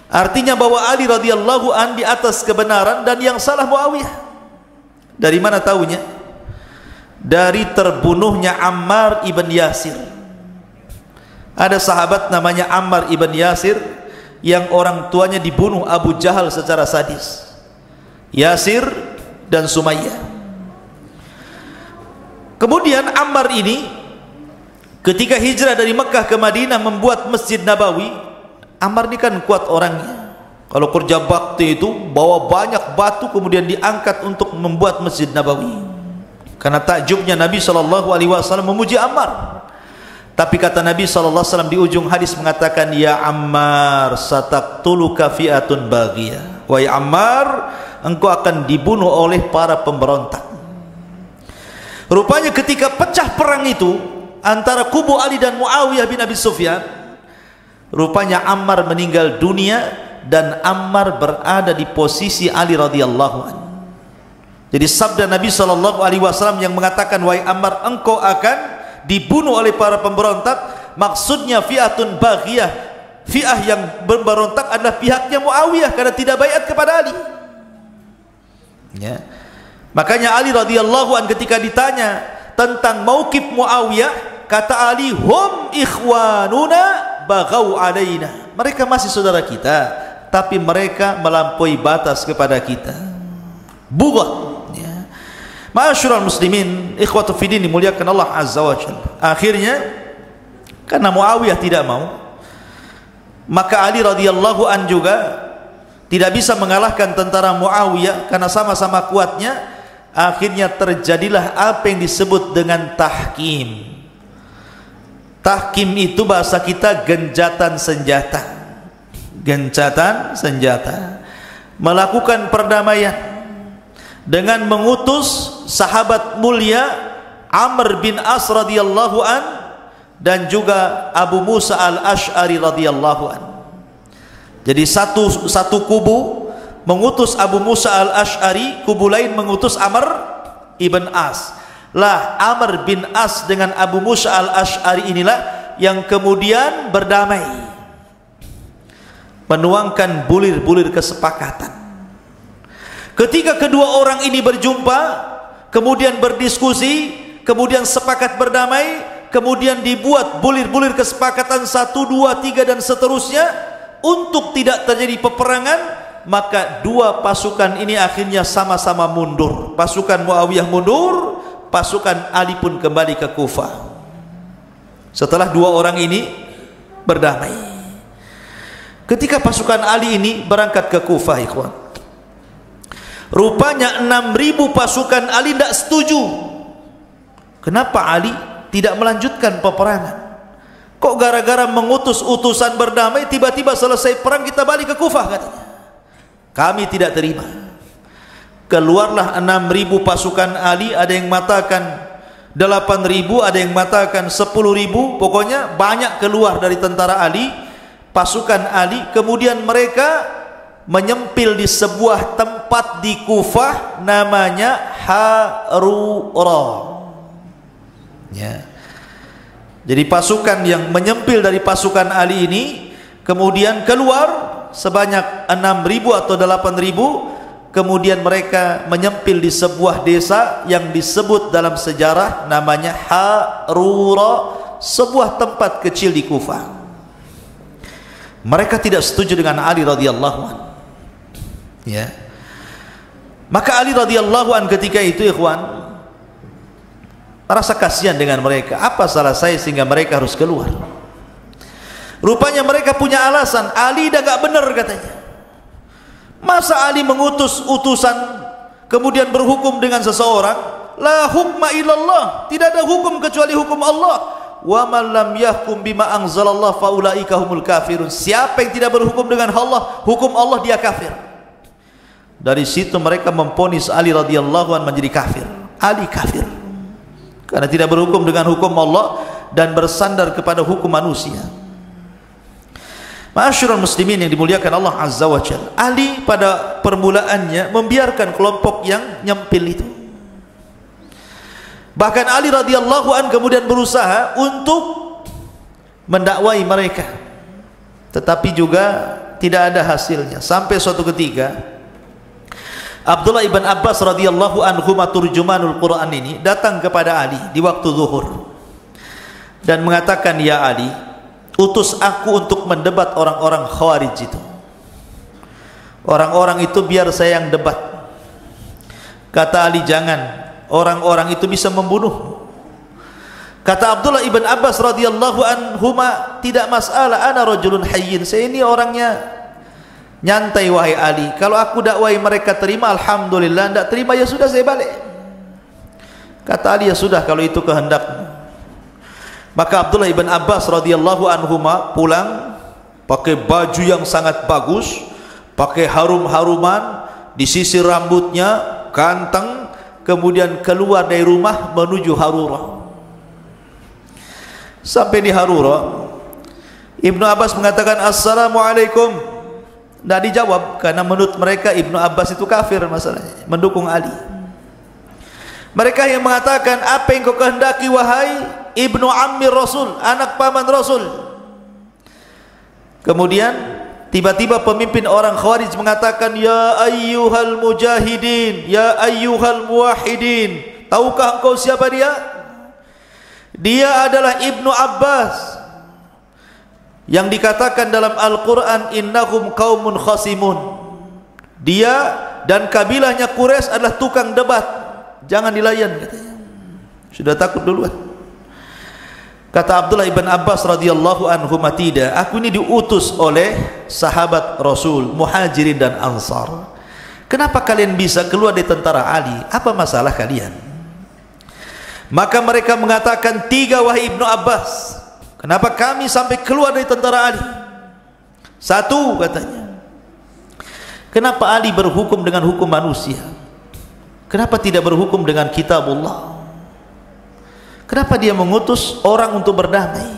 Artinya bahwa Ali radhiyallahu an di atas kebenaran dan yang salah Muawiyah. Dari mana tahunya? Dari terbunuhnya Ammar ibn Yasir. Ada sahabat namanya Ammar ibn Yasir yang orang tuanya dibunuh Abu Jahal secara sadis. Yasir dan Sumayyah. Kemudian Ammar ini ketika hijrah dari Mekah ke Madinah membuat Masjid Nabawi. Ammar ini kan kuat orangnya. Kalau kerja bakti itu bawa banyak batu kemudian diangkat untuk membuat Masjid Nabawi. Karena takjubnya Nabi SAW memuji Ammar. Tapi kata Nabi SAW di ujung hadis mengatakan, ya Ammar sataktuluka fi'atun baghiyah. Wahai Ammar, engkau akan dibunuh oleh para pemberontak. Rupanya ketika pecah perang itu antara kubu Ali dan Muawiyah bin Abi Sufyan, rupanya Ammar meninggal dunia dan Ammar berada di posisi Ali radhiyallahu anhu. Jadi sabda Nabi SAW yang mengatakan, wahai Ammar, engkau akan dibunuh oleh para pemberontak, maksudnya fi'atun baghiyah, fi'ah yang memberontak adalah pihaknya Muawiyah karena tidak baiat kepada Ali. Ya. Makanya Ali radhiyallahu anhu ketika ditanya tentang mauqif Muawiyah, kata Ali, hum ikhwanuna baghau alaina. Mereka masih saudara kita, tapi mereka melampaui batas kepada kita. Bughat. Ya. Ma'asyiral muslimin, ikhwatu fiddin dimuliakan Allah azza wa jalla. Akhirnya karena Muawiyah tidak mau, maka Ali radhiyallahu anhu juga tidak bisa mengalahkan tentara Muawiyah karena sama-sama kuatnya. Akhirnya terjadilah apa yang disebut dengan tahkim. Tahkim itu bahasa kita gencatan senjata. Gencatan senjata. Melakukan perdamaian dengan mengutus sahabat mulia Amr bin As radhiyallahu an dan juga Abu Musa al-Ash'ari radhiyallahu an. Jadi satu kubu mengutus Abu Musa al-Ash'ari, kubu lain mengutus Amr ibn As. Lah Amr bin As dengan Abu Musa al-Ash'ari inilah yang kemudian berdamai, menuangkan bulir-bulir kesepakatan. Ketika kedua orang ini berjumpa, kemudian berdiskusi, kemudian sepakat berdamai, kemudian dibuat bulir-bulir kesepakatan 1, 2, 3 dan seterusnya untuk tidak terjadi peperangan. Maka dua pasukan ini akhirnya sama-sama mundur. Pasukan Muawiyah mundur, pasukan Ali pun kembali ke Kufah. Setelah dua orang ini berdamai, ketika pasukan Ali ini berangkat ke Kufah, ikhwan, rupanya 6.000 pasukan Ali tidak setuju. Kenapa Ali tidak melanjutkan peperangan? Kok gara-gara mengutus utusan berdamai tiba-tiba selesai perang kita balik ke Kufah, katanya. Kami tidak terima. Keluarlah 6.000 pasukan Ali, ada yang mengatakan 8.000, ada yang mengatakan 10.000, pokoknya banyak keluar dari tentara Ali, pasukan Ali. Kemudian mereka menyempil di sebuah tempat di Kufah namanya Harura. Ya. Jadi pasukan yang menyempil dari pasukan Ali ini kemudian keluar sebanyak 6.000 atau 8.000, kemudian mereka menyempil di sebuah desa yang disebut dalam sejarah namanya Harura, sebuah tempat kecil di Kufah. Mereka tidak setuju dengan Ali radhiyallahu anhu. Ya. Maka Ali radhiyallahu anhu ketika itu, ikhwan, merasa kasihan dengan mereka. Apa salah saya sehingga mereka harus keluar? Rupanya mereka punya alasan. Ali dah gak benar, katanya. Masa Ali mengutus utusan kemudian berhukum dengan seseorang? La hukma illallah, tidak ada hukum kecuali hukum Allah. Wa man lam yahkum bima anzalallah fa ulaika humul kafirun. Siapa yang tidak berhukum dengan Allah, hukum Allah, dia kafir. Dari situ mereka memponis Ali radhiyallahu anhu menjadi kafir. Ali kafir karena tidak berhukum dengan hukum Allah dan bersandar kepada hukum manusia. Ma'asyiral muslimin yang dimuliakan Allah azza wa jalla, Ali pada permulaannya membiarkan kelompok yang nyempil itu. Bahkan Ali radhiyallahu an kemudian berusaha untuk mendakwai mereka, tetapi juga tidak ada hasilnya. Sampai suatu ketika Abdullah ibn Abbas radhiyallahu anhu, turjumanul Quran ini, datang kepada Ali di waktu zuhur dan mengatakan, ya Ali, utus aku untuk mendebat orang-orang Khawarij itu. Orang-orang itu biar saya yang debat. Kata Ali, jangan, orang-orang itu bisa membunuh. Kata Abdullah ibn Abbas radhiyallahu anhuma, tidak masalah, ana rajulun hayyin, saya ini orangnya nyantai wahai Ali. Kalau aku dakwai mereka terima, alhamdulillah. Tidak terima, ya sudah, saya balik. Kata Ali, ya sudah kalau itu kehendakmu. Maka Abdullah ibn Abbas radhiyallahu anhuma pulang pakai baju yang sangat bagus, pakai harum-haruman, disisir rambutnya, ganteng, kemudian keluar dari rumah menuju Harura. Sampai di Harura, Ibnu Abbas mengatakan assalamualaikum. Tidak dijawab karena menurut mereka Ibnu Abbas itu kafir, masalahnya mendukung Ali. Mereka yang mengatakan, apa yang kau kehendaki wahai ibnu ammi Rasul, anak paman Rasul. Kemudian tiba-tiba pemimpin orang Khawarij mengatakan, ya ayyuhal mujahidin, ya ayyuhal muwahhidin. Tahukah engkau siapa dia? Dia adalah Ibnu Abbas yang dikatakan dalam Al-Quran, innahum qaumun khasimun. Dia dan kabilahnya Quraisy adalah tukang debat, jangan dilayan katanya. Sudah takut duluan. Kata Abdullah ibn Abbas radhiyallahu anhu, tidak, aku ini diutus oleh sahabat Rasul, Muhajirin dan Ansar. Kenapa kalian bisa keluar dari tentara Ali? Apa masalah kalian? Maka mereka mengatakan, tiga wahai Ibnu Abbas, kenapa kami sampai keluar dari tentara Ali? Satu, katanya, kenapa Ali berhukum dengan hukum manusia? Kenapa tidak berhukum dengan kitabullah? Kenapa dia mengutus orang untuk berdamai?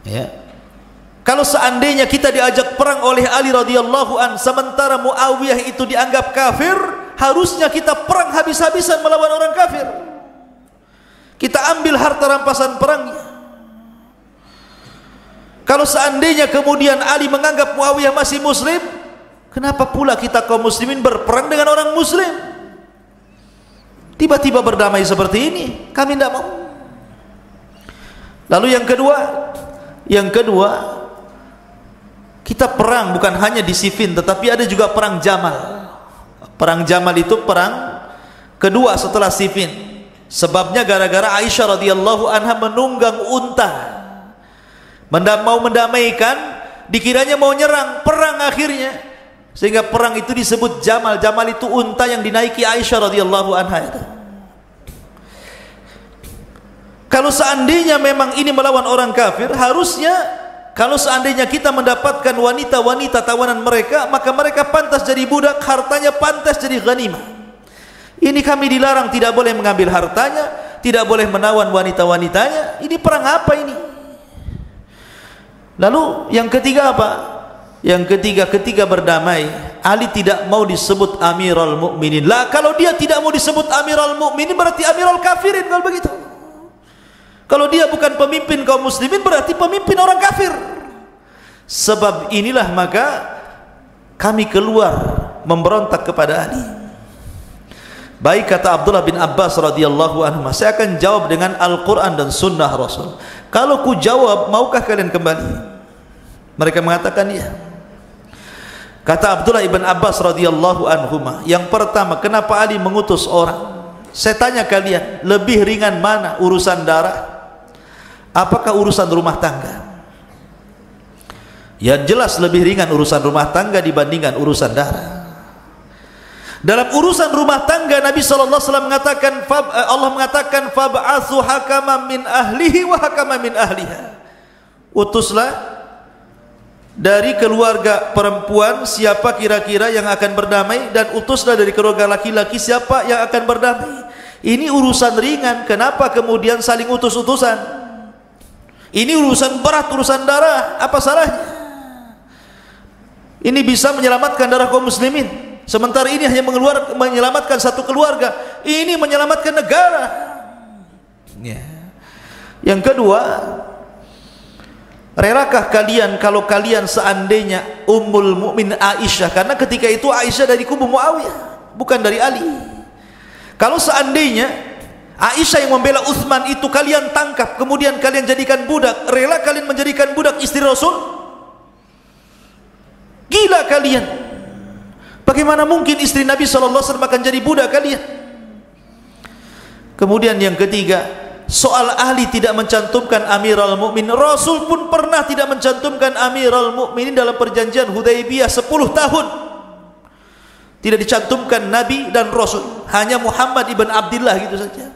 Ya. Kalau seandainya kita diajak perang oleh Ali radhiyallahu an, sementara Muawiyah itu dianggap kafir, harusnya kita perang habis-habisan melawan orang kafir. Kita ambil harta rampasan perangnya. Kalau seandainya kemudian Ali menganggap Muawiyah masih muslim, kenapa pula kita kaum muslimin berperang dengan orang muslim? Tiba-tiba berdamai seperti ini, kami tidak mau. Lalu yang kedua, kita perang bukan hanya di Siffin, tetapi ada juga perang Jamal. Perang Jamal itu perang kedua setelah Siffin. Sebabnya gara-gara Aisyah radhiyallahu anha menunggang unta, mau mendamaikan, dikiranya mau nyerang, perang akhirnya, sehingga perang itu disebut Jamal. Jamal itu unta yang dinaiki Aisyah radhiyallahu anha itu. Kalau seandainya memang ini melawan orang kafir, harusnya kalau seandainya kita mendapatkan wanita-wanita tawanan mereka, maka mereka pantas jadi budak, hartanya pantas jadi ghanimah. Ini kami dilarang, tidak boleh mengambil hartanya, tidak boleh menawan wanita-wanitanya. Ini perang apa ini? Lalu yang ketiga apa? Yang ketiga, ketika berdamai, Ali tidak mau disebut Amirul Mukminin. Lah, kalau dia tidak mau disebut Amirul Mukminin, berarti Amirul Kafirin kalau begitu. Kalau dia bukan pemimpin kaum muslimin, berarti pemimpin orang kafir. Sebab inilah maka kami keluar memberontak kepada Ali. Baik, kata Abdullah bin Abbas radhiyallahu anhu, saya akan jawab dengan Al-Quran dan Sunnah Rasul. Kalau ku jawab, maukah kalian kembali? Mereka mengatakan iya. Kata Abdullah ibn Abbas radhiyallahu anhu, yang pertama, kenapa Ali mengutus orang? Saya tanya kalian, lebih ringan mana, urusan darah, apakah urusan rumah tangga? Ya jelas lebih ringan urusan rumah tangga dibandingkan urusan darah. Dalam urusan rumah tangga, Nabi SAW mengatakan, Allah mengatakan, fab'athu hakaman min ahlihi wa hakaman min ahliha. Utuslah dari keluarga perempuan siapa kira-kira yang akan berdamai, dan utuslah dari keluarga laki-laki siapa yang akan berdamai. Ini urusan ringan, kenapa kemudian saling utus-utusan? Ini urusan berat, urusan darah, apa salahnya? Ini bisa menyelamatkan darah kaum muslimin, sementara ini hanya menyelamatkan satu keluarga. Ini menyelamatkan negara. Yang kedua, relakah kalian kalau kalian seandainya Ummul Mukmin Aisyah, karena ketika itu Aisyah dari kubu Muawiyah, bukan dari Ali. Kalau seandainya Aisyah yang membela Utsman itu kalian tangkap, kemudian kalian jadikan budak, rela kalian menjadikan budak istri Rasul? Gila kalian. Bagaimana mungkin istri Nabi SAW akan jadi budak kalian? Kemudian yang ketiga, soal ahli tidak mencantumkan Amirul Mukminin. Rasul pun pernah tidak mencantumkan Amirul Mukminin dalam perjanjian Hudaybiyah 10 tahun. Tidak dicantumkan Nabi dan Rasul, hanya Muhammad ibn Abdullah gitu saja.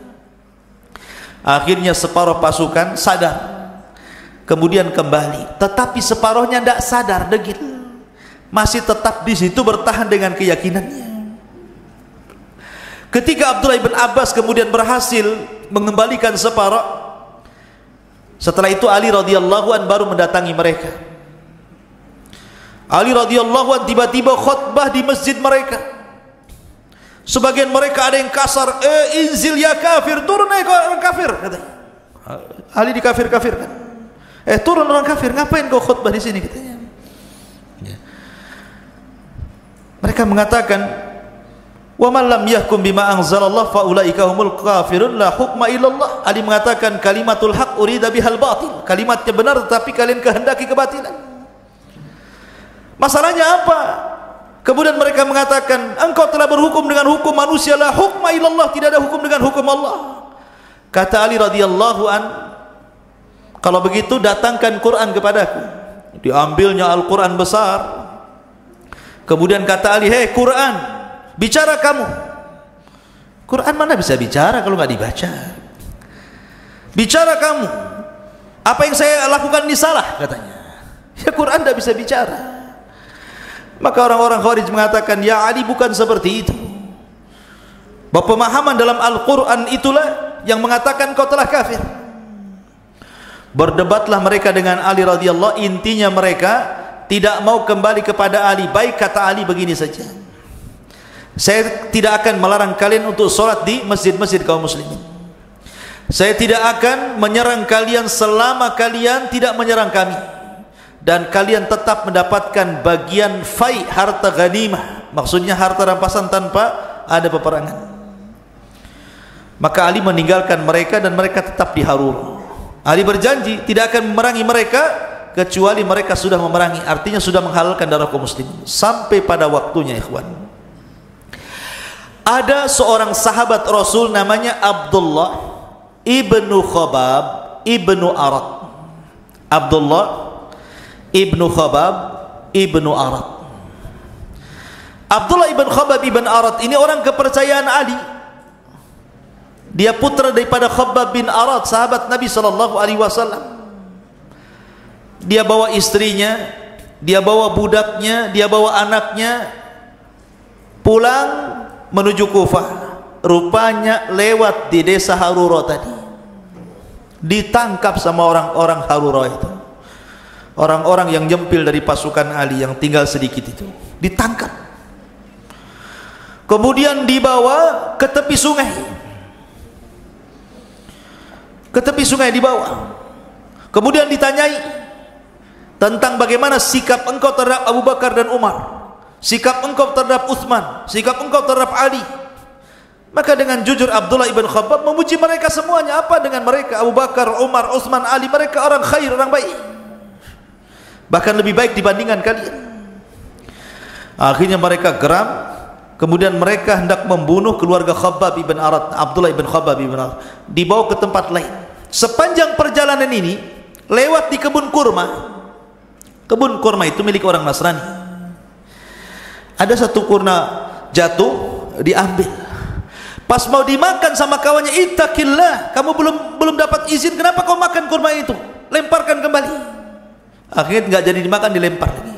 Akhirnya separuh pasukan sadar, kemudian kembali, tetapi separuhnya tidak sadar, degil, masih tetap di situ bertahan dengan keyakinannya. Ketika Abdullah bin Abbas kemudian berhasil mengembalikan separuh, setelah itu Ali radhiyallahu an baru mendatangi mereka. Ali radhiyallahu an tiba-tiba khutbah di masjid mereka. Sebagian mereka ada yang kasar, inzil ya kafir, turun orang kafir, katanya. Ali dikafir-kafirkan. Turun orang kafir, ngapain kau khutbah di sini, katanya. Mereka mengatakan, wa man lam yahkum bima anzalallah fa ulaika humul kafirun la hukma illallah. Ali mengatakan kalimatul haq urida bihal batil, kalimatnya benar tetapi kalian kehendaki kebatilan. Masalahnya apa? Kemudian mereka mengatakan, engkau telah berhukum dengan hukum manusia, la hukma illallah, tidak ada hukum dengan hukum Allah. Kata Ali radhiyallahu an, kalau begitu datangkan Quran kepadaku. Diambilnya Al-Quran besar. Kemudian kata Ali, hei Quran, bicara kamu. Quran mana bisa bicara kalau nggak dibaca? Bicara kamu. Apa yang saya lakukan ini salah, katanya. Ya Quran tidak bisa bicara. Maka orang-orang Khawarij mengatakan, ya Ali, bukan seperti itu. Bahwa pemahaman dalam Al-Quran itulah yang mengatakan kau telah kafir. Berdebatlah mereka dengan Ali radhiyallahu, intinya mereka tidak mau kembali kepada Ali. Baik, kata Ali, begini saja, saya tidak akan melarang kalian untuk sholat di masjid-masjid kaum muslimin. Saya tidak akan menyerang kalian selama kalian tidak menyerang kami, dan kalian tetap mendapatkan bagian fai, harta ghanimah, maksudnya harta rampasan tanpa ada peperangan. Maka Ali meninggalkan mereka dan mereka tetap di Harura. Ali berjanji tidak akan memerangi mereka kecuali mereka sudah memerangi, artinya sudah menghalalkan darah kaum muslimin. Sampai pada waktunya, ikhwan, ada seorang sahabat Rasul namanya Abdullah ibnu Khabab ibnu Arat. Abdullah ibnu Khabab ibnu Arat. Abdullah ibn Khabab ibn Arat ini orang kepercayaan Ali. Dia putra daripada Khabab bin Arat, sahabat Nabi SAW. Dia bawa istrinya, dia bawa budaknya, dia bawa anaknya pulang menuju Kufah. Rupanya lewat di desa Harura tadi, ditangkap sama orang-orang Harura itu. Orang-orang yang nyempil dari pasukan Ali yang tinggal sedikit itu ditangkap, kemudian dibawa ke tepi sungai. Ke tepi sungai dibawa, kemudian ditanyai tentang bagaimana sikap engkau terhadap Abu Bakar dan Umar, sikap engkau terhadap Utsman, sikap engkau terhadap Ali. Maka dengan jujur Abdullah ibn Khabab memuji mereka semuanya. Apa dengan mereka? Abu Bakar, Umar, Utsman, Ali, mereka orang khair, orang baik, bahkan lebih baik dibandingkan kalian. Akhirnya mereka geram, kemudian mereka hendak membunuh keluarga Khabab ibn Arat, Abdullah ibn Khabab ibn Arat, dibawa ke tempat lain. Sepanjang perjalanan ini lewat di kebun kurma. Kebun kurma itu milik orang Nasrani. Ada satu kurma jatuh, diambil. Pas mau dimakan sama kawannya, ittaqillah, kamu belum dapat izin, kenapa kau makan kurma itu? Lemparkan kembali. Akhirnya nggak jadi dimakan, dilempar lagi.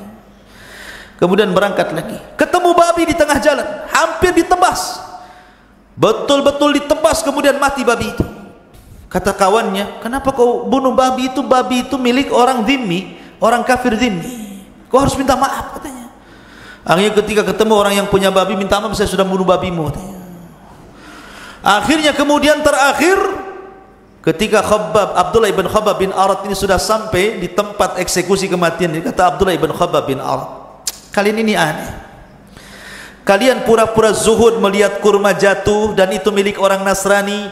Kemudian berangkat lagi, ketemu babi di tengah jalan, hampir ditebas, betul-betul ditebas, kemudian mati babi itu. Kata kawannya, kenapa kau bunuh babi itu? Babi itu milik orang dhimmi, orang kafir dhimmi, kau harus minta maaf, katanya. Akhirnya ketika ketemu orang yang punya babi, minta maaf, saya sudah bunuh babimu, katanya. Akhirnya kemudian terakhir, ketika Abdullah ibn Khabab bin Arat ini sudah sampai di tempat eksekusi kematian, kata Abdullah ibn Khabab bin Arat, kalian ini aneh. Kalian pura-pura zuhud melihat kurma jatuh dan itu milik orang Nasrani,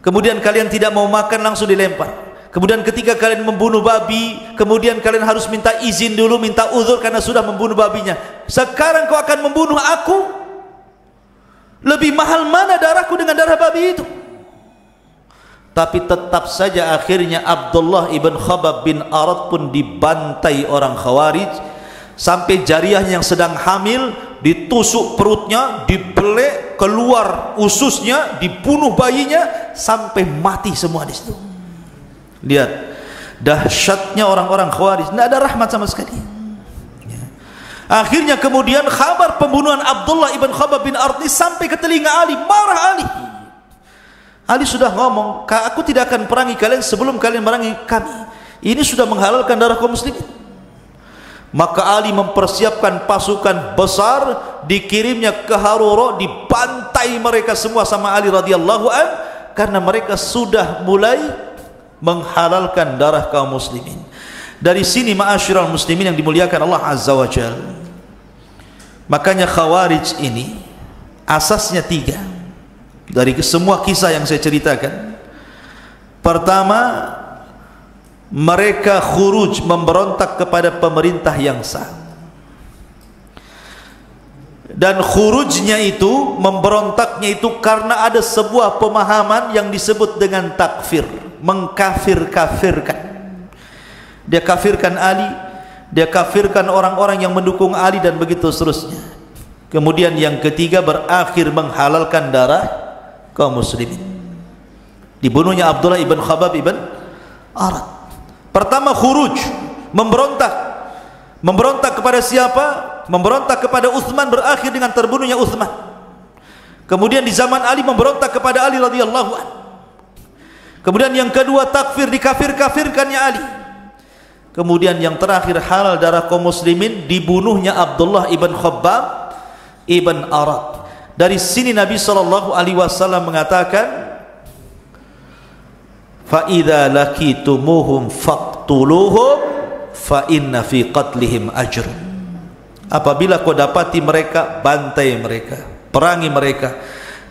kemudian kalian tidak mau makan, langsung dilempar. Kemudian ketika kalian membunuh babi, kemudian kalian harus minta izin dulu, minta uzur karena sudah membunuh babinya. Sekarang kau akan membunuh aku? Lebih mahal mana darahku dengan darah babi itu? Tapi tetap saja akhirnya Abdullah ibn Khabab bin Arat pun dibantai orang Khawarij, sampai jariyahnya yang sedang hamil ditusuk perutnya, dibelek keluar ususnya, dibunuh bayinya sampai mati semua di situ. Lihat dahsyatnya orang-orang Khawarij, tidak ada rahmat sama sekali. Akhirnya kemudian kabar pembunuhan Abdullah ibn Khabab bin Arat sampai ke telinga Ali. Marah Ali. Ali sudah ngomong, aku tidak akan perangi kalian sebelum kalian merangi kami. Ini sudah menghalalkan darah kaum muslimin. Maka Ali mempersiapkan pasukan besar, dikirimnya ke Harura, dibantai mereka semua sama Ali radhiyallahu an, karena mereka sudah mulai menghalalkan darah kaum muslimin. Dari sini ma'asyiral muslimin yang dimuliakan Allah azza wa jalla, makanya Khawarij ini asasnya 3 dari semua kisah yang saya ceritakan. Pertama, mereka khuruj, memberontak kepada pemerintah yang sah. Dan khurujnya itu, memberontaknya itu karena ada sebuah pemahaman yang disebut dengan takfir, mengkafir-kafirkan. Dia kafirkan Ali, dia kafirkan orang-orang yang mendukung Ali, dan begitu seterusnya. Kemudian yang ketiga, berakhir menghalalkan darah kaum muslimin. Dibunuhnya Abdullah ibn Khabbab ibn Arat. Pertama khuruj, memberontak. Memberontak kepada siapa? Memberontak kepada Uthman, berakhir dengan terbunuhnya Uthman. Kemudian di zaman Ali memberontak kepada Ali radhiyallahu anhu. Kemudian yang kedua takfir, dikafir-kafirkannya Ali. Kemudian yang terakhir halal darah kaum muslimin, dibunuhnya Abdullah ibn Khabbab ibn Arat. Dari sini Nabi SAW mengatakan, fa idza lakitumuhum faqtuluhum fa inna fi qatlihim ajrun. Apabila kau dapati mereka, bantai mereka, perangi mereka,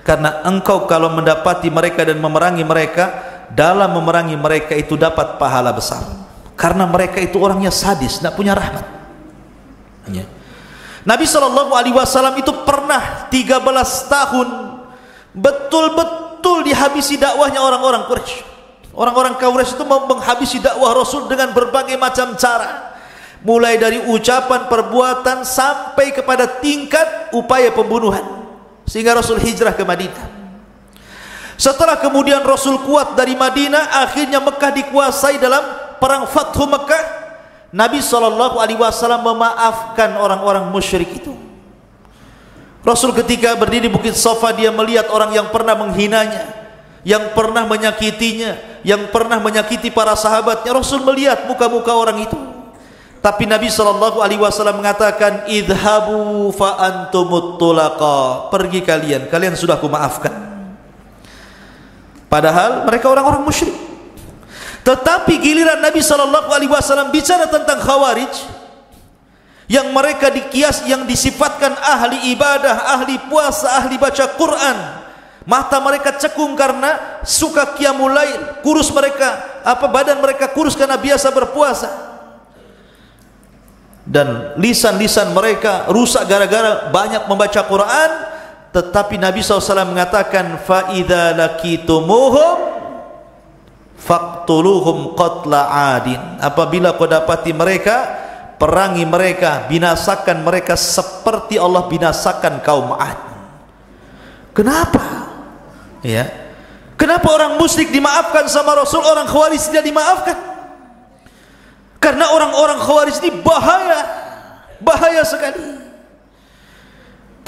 karena engkau kalau mendapati mereka dan memerangi mereka, dalam memerangi mereka itu dapat pahala besar, karena mereka itu orangnya sadis, tidak punya rahmat. Ya. Nabi SAW itu pernah 13 tahun betul-betul dihabisi dakwahnya orang-orang Quraisy. Orang-orang Quraisy itu menghabisi dakwah Rasul dengan berbagai macam cara, mulai dari ucapan, perbuatan, sampai kepada tingkat upaya pembunuhan, sehingga Rasul hijrah ke Madinah. Setelah kemudian Rasul kuat dari Madinah, akhirnya Mekah dikuasai dalam perang Fathu Mekah. Nabi SAW memaafkan orang-orang musyrik itu. Rasul ketika berdiri di Bukit Safa, dia melihat orang yang pernah menghinanya, yang pernah menyakitinya, yang pernah menyakiti para sahabatnya. Rasul melihat muka-muka orang itu, tapi Nabi SAW mengatakan, idhabu fa antumut tulaqa, pergi kalian, kalian sudah aku maafkan. Padahal mereka orang-orang musyrik. Tetapi giliran Nabi SAW bicara tentang Khawarij, yang mereka dikias, yang disifatkan ahli ibadah, ahli puasa, ahli baca Quran, mata mereka cekung karena suka qiyamul lail, kurus mereka, badan mereka kurus karena biasa berpuasa, dan lisan-lisan mereka rusak gara-gara banyak membaca Quran. Tetapi Nabi SAW mengatakan, fa idza lakitumuhum faqtuluhum qatla adin, apabila kau dapati mereka, perangi mereka, binasakan mereka seperti Allah binasakan kaum Ad. Kenapa? Ya, kenapa orang musyrik dimaafkan sama Rasul, orang Khawarij tidak dimaafkan? Karena orang-orang Khawarij ini bahaya sekali.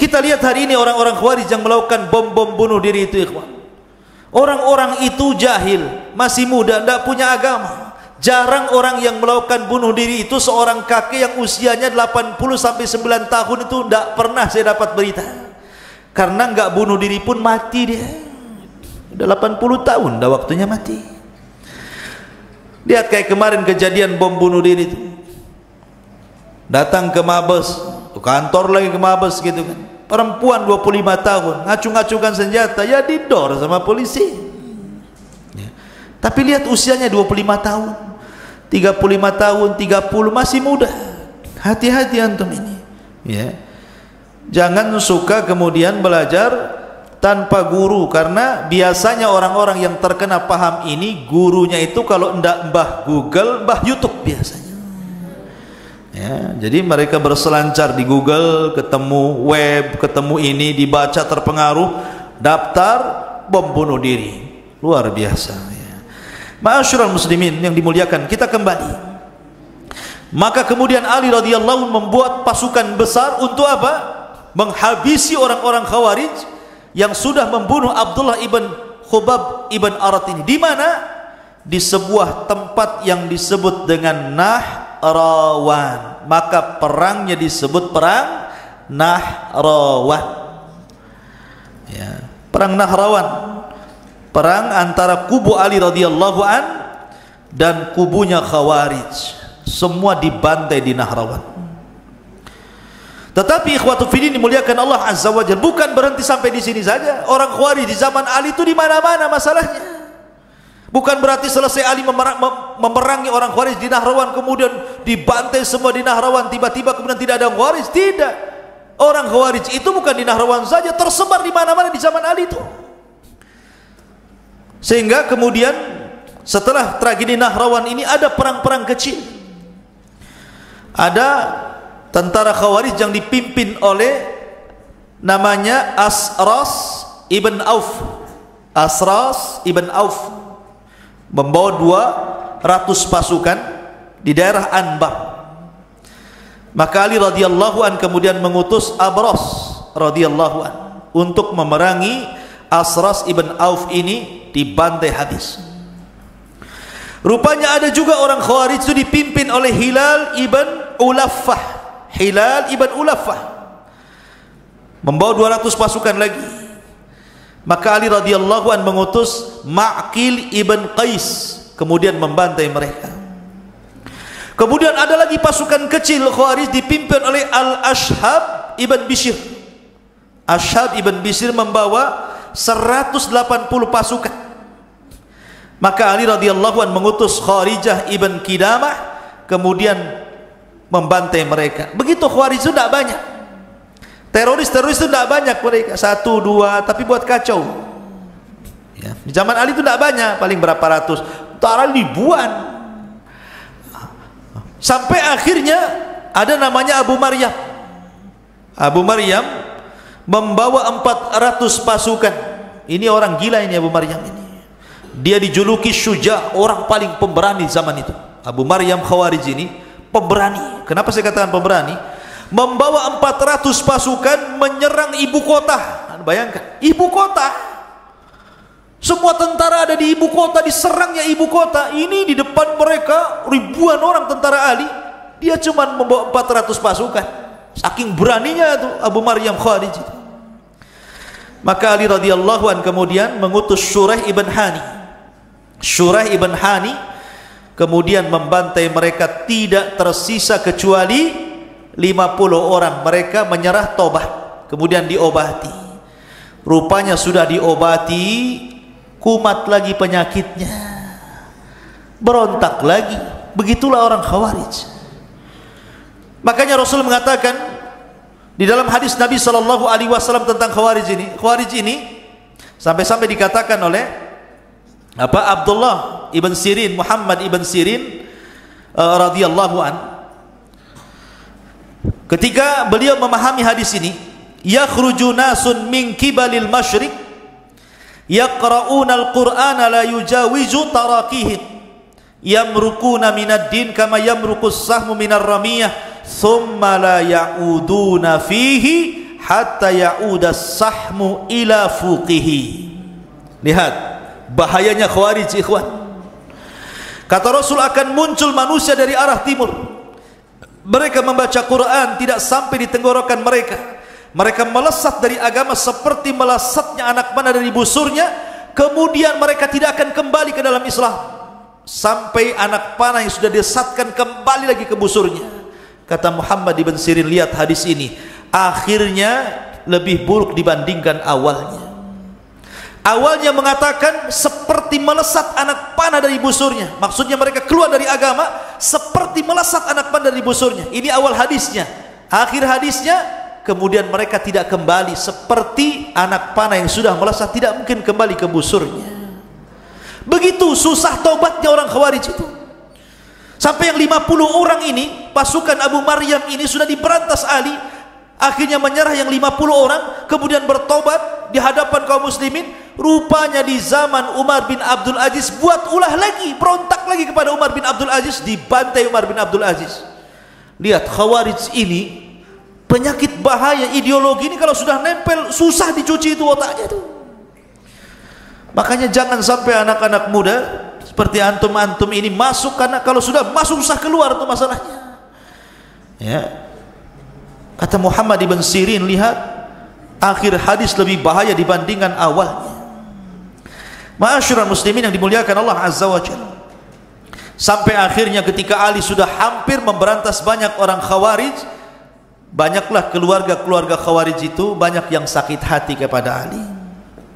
Kita lihat hari ini orang-orang Khawarij yang melakukan bom-bom bunuh diri itu, ikhwan. Orang-orang itu jahil, masih muda, tidak punya agama. Jarang orang yang melakukan bunuh diri itu seorang kakek yang usianya 80 sampai 9 tahun itu, tidak pernah saya dapat berita. Karena enggak bunuh diri pun mati dia. Udah 80 tahun, dah waktunya mati. Lihat kayak kemarin kejadian bom bunuh diri itu. Datang ke Mabes, kantor lagi ke Mabes gitu kan. Perempuan 25 tahun, ngacung-ngacungkan senjata, ya didor sama polisi. Ya. Tapi lihat usianya 25 tahun, 35 tahun, 30, masih muda. Hati-hati antum ini. Ya. Jangan suka kemudian belajar tanpa guru, karena biasanya orang-orang yang terkena paham ini, gurunya itu kalau ndak mbah Google, mbah YouTube biasanya. Ya, jadi mereka berselancar di Google, ketemu web, ketemu ini, dibaca, terpengaruh, daftar bom bunuh diri. Luar biasa ya. Ma'asyiral muslimin yang dimuliakan, kita kembali. Maka kemudian Ali radhiyallahu membuat pasukan besar untuk apa? Menghabisi orang-orang Khawarij yang sudah membunuh Abdullah ibn Khabbab ibn Arat ini. Di mana? Di sebuah tempat yang disebut dengan Nahrawan. Maka perangnya disebut perang Nahrawan. Ya, perang Nahrawan, perang antara kubu Ali radhiyallahu an dan kubunya Khawarij. Semua dibantai di Nahrawan. Tetapi ikhwatu fiddin dimuliakan Allah Azza wa Jalla, bukan berhenti sampai di sini saja. Orang Khawarij di zaman Ali itu di mana-mana masalahnya. Bukan berarti selesai Ali memerangi orang Khawarij di Nahrawan kemudian dibantai semua di Nahrawan, tiba-tiba kemudian tidak ada Khawarij. Tidak. Orang Khawarij itu bukan di Nahrawan saja, tersebar di mana-mana di zaman Ali itu. Sehingga kemudian setelah tragedi Nahrawan ini ada perang-perang kecil. Ada tentara Khawarij yang dipimpin oleh namanya Asras ibn Auf. Asras ibn Auf membawa 200 pasukan di daerah Anbar. Maka Ali radhiyallahu an kemudian mengutus Abras radhiyallahu an untuk memerangi Asras ibn Auf ini, dibantai habis. Rupanya ada juga orang Khawarij itu dipimpin oleh Hilal ibn Ulaffah. Hilal ibn Ulaffah membawa 200 pasukan lagi. Maka Ali radhiyallahu an mengutus Ma'qil ibn Qais kemudian membantai mereka. Kemudian ada lagi pasukan kecil Khawarij dipimpin oleh Al-Ashhab ibn Bishr. Ashhab ibn Bishr membawa 180 pasukan. Maka Ali radhiyallahu an mengutus Kharijah ibn Qidamah kemudian membantai mereka. Begitu Khawarij itu tidak banyak. Teroris-teroris itu tidak banyak mereka, 1, 2, tapi buat kacau. Ya. Di zaman Ali itu tidak banyak, paling berapa ratus, antara ribuan. Sampai akhirnya ada namanya Abu Maryam. Abu Maryam membawa 400 pasukan. Ini orang gila ini Abu Maryam ini. Dia dijuluki Syuja, orang paling pemberani zaman itu. Abu Maryam Khawarij ini pemberani. Kenapa saya katakan pemberani? Membawa 400 pasukan menyerang ibu kota. Bayangkan, ibu kota. Semua tentara ada di ibu kota, diserangnya ibu kota. Ini di depan mereka ribuan orang tentara Ali. Dia cuma membawa 400 pasukan. Saking beraninya itu Abu Maryam Khawarij. Maka Ali radhiyallahu an kemudian mengutus Shuraih ibn Hani. Shuraih ibn Hani kemudian membantai mereka, tidak tersisa kecuali 50 orang. Mereka menyerah tobat, kemudian diobati. Rupanya sudah diobati, kumat lagi penyakitnya, berontak lagi. Begitulah orang Khawarij. Makanya Rasul mengatakan di dalam hadis Nabi SAW tentang Khawarij ini sampai-sampai dikatakan oleh Abdullah ibn Sirin, Muhammad ibn Sirin radhiyallahu an, ketika beliau memahami hadis ini, yakhruju nasun min kibalil masyriq yaqra'una al-Qur'ana la yujawizu tarakihim yamrukuna minad din kama yamruqus sahmu minar ramiyah thumma la ya'uduna fihi hatta ya'uda sahmu ila fuqihi. Lihat bahayanya Khawarij, ikhwan. Kata Rasul, akan muncul manusia dari arah timur. Mereka membaca Quran tidak sampai di tenggorokan mereka. Mereka melesat dari agama seperti melesatnya anak panah dari busurnya. Kemudian mereka tidak akan kembali ke dalam Islam sampai anak panah yang sudah disesatkan kembali lagi ke busurnya. Kata Muhammad ibn Sirin, lihat hadis ini, akhirnya lebih buruk dibandingkan awalnya. Awalnya mengatakan seperti melesat anak panah dari busurnya. Maksudnya mereka keluar dari agama seperti melesat anak panah dari busurnya. Ini awal hadisnya. Akhir hadisnya, kemudian mereka tidak kembali, seperti anak panah yang sudah melesat tidak mungkin kembali ke busurnya. Begitu susah taubatnya orang Khawarij itu. Sampai yang 50 orang ini, pasukan Abu Maryam ini sudah diberantas Ali. Akhirnya menyerah yang 50 orang, kemudian bertobat di hadapan kaum muslimin. Rupanya di zaman Umar bin Abdul Aziz buat ulah lagi, berontak lagi kepada Umar bin Abdul Aziz, dibantai Umar bin Abdul Aziz. Lihat Khawarij ini, penyakit bahaya ideologi ini kalau sudah nempel susah dicuci itu otaknya tuh. Makanya jangan sampai anak-anak muda seperti antum-antum ini masuk, karena kalau sudah masuk susah keluar tuh masalahnya. Ya. Kata Muhammad ibn Sirin, lihat, akhir hadis lebih bahaya dibandingkan awalnya. Ma'asyiral muslimin yang dimuliakan Allah Azza wa Jalla. Sampai akhirnya ketika Ali sudah hampir memberantas banyak orang Khawarij, banyaklah keluarga-keluarga Khawarij itu banyak yang sakit hati kepada Ali.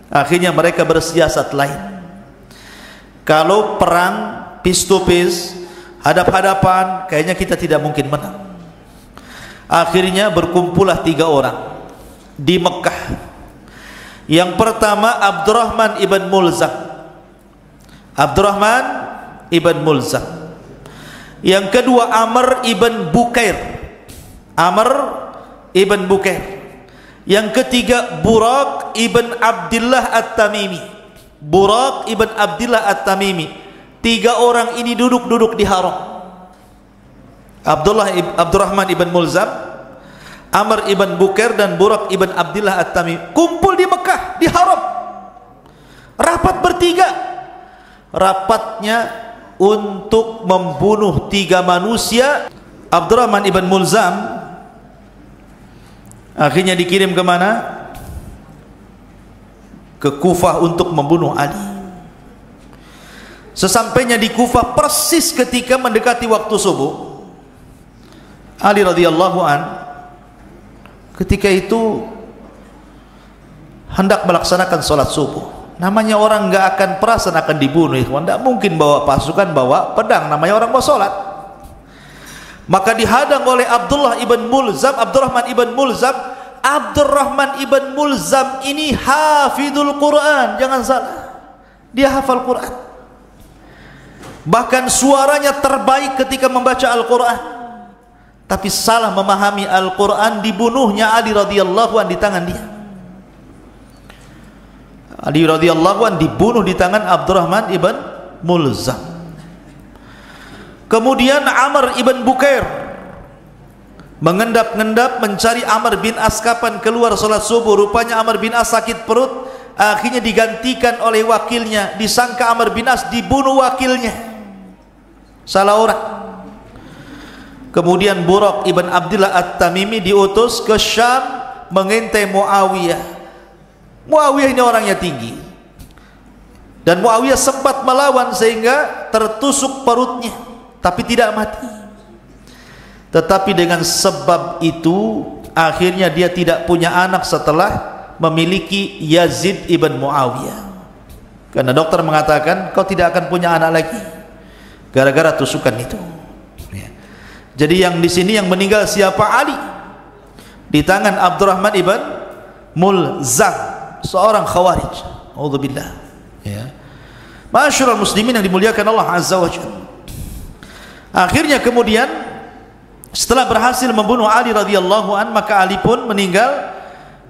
Akhirnya mereka bersiasat lain. Kalau perang face to face, hadap-hadapan, kayaknya kita tidak mungkin menang. Akhirnya berkumpullah 3 orang di Mekah. Yang pertama Abdurrahman ibn Mulzam. Abdurrahman ibn Mulzam. Yang kedua Amr ibn Bukair. Amr ibn Bukair. Yang ketiga Buraq ibn Abdullah At-Tamimi. Buraq ibn Abdullah At-Tamimi. 3 orang ini duduk-duduk di haram. Abdurrahman ibn Mulzam, Amr ibn Bukair dan Buraq ibn Abdullah At-Tamimi kumpul di Mekah, di haram, rapat bertiga. Rapatnya untuk membunuh 3 manusia. Abdurrahman ibn Mulzam akhirnya dikirim ke mana? Ke Kufah untuk membunuh Ali. Sesampainya di Kufah, persis ketika mendekati waktu subuh, Ali radhiyallahu an ketika itu hendak melaksanakan sholat subuh. Namanya orang nggak akan perasan akan dibunuh, tidak mungkin bawa pasukan, bawa pedang, namanya orang mau sholat. Maka dihadang oleh Abdurrahman ibn Mulzam. Abdurrahman ibn Mulzam ini hafidul Quran, jangan salah, dia hafal Quran, bahkan suaranya terbaik ketika membaca Al-Quran. Tapi salah memahami Al-Quran, dibunuhnya Ali radhiyallahu an di tangan dia. Ali radhiyallahu an dibunuh di tangan Abdurrahman ibn Mulzam. Kemudian Amr ibn Bukair mengendap-endap mencari Amr bin As kapan keluar salat subuh. Rupanya Amr bin As sakit perut, akhirnya digantikan oleh wakilnya. Disangka Amr bin As dibunuh wakilnya, salah orang. Kemudian Buraq ibn Abdullah At-Tamimi diutus ke Syam mengintai Muawiyah. Muawiyah ini orangnya tinggi, dan Muawiyah sempat melawan sehingga tertusuk perutnya, tapi tidak mati. Tetapi dengan sebab itu akhirnya dia tidak punya anak setelah memiliki Yazid ibn Muawiyah, karena dokter mengatakan kau tidak akan punya anak lagi gara-gara tusukan itu. Jadi yang di sini yang meninggal siapa? Ali, di tangan Abdurrahman ibn Mulzam, seorang Khawarij. Auzubillah. Ya. Ma'asyiral muslimin yang dimuliakan Allah Azza wa Jalla. Akhirnya kemudian setelah berhasil membunuh Ali radhiyallahu an, maka Ali pun meninggal.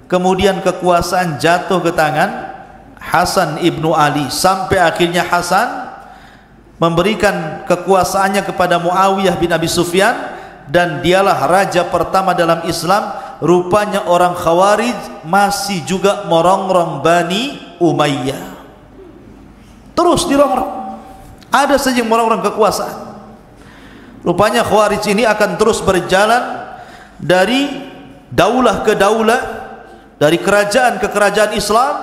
Kemudian kekuasaan jatuh ke tangan Hasan ibnu Ali, sampai akhirnya Hasan memberikan kekuasaannya kepada Muawiyah bin Abi Sufyan, dan dialah raja pertama dalam Islam. Rupanya orang Khawarij masih juga merongrong Bani Umayyah, terus dirongrong, ada saja yang merongrong kekuasaan. Rupanya Khawarij ini akan terus berjalan dari daulah ke daulah, dari kerajaan ke kerajaan Islam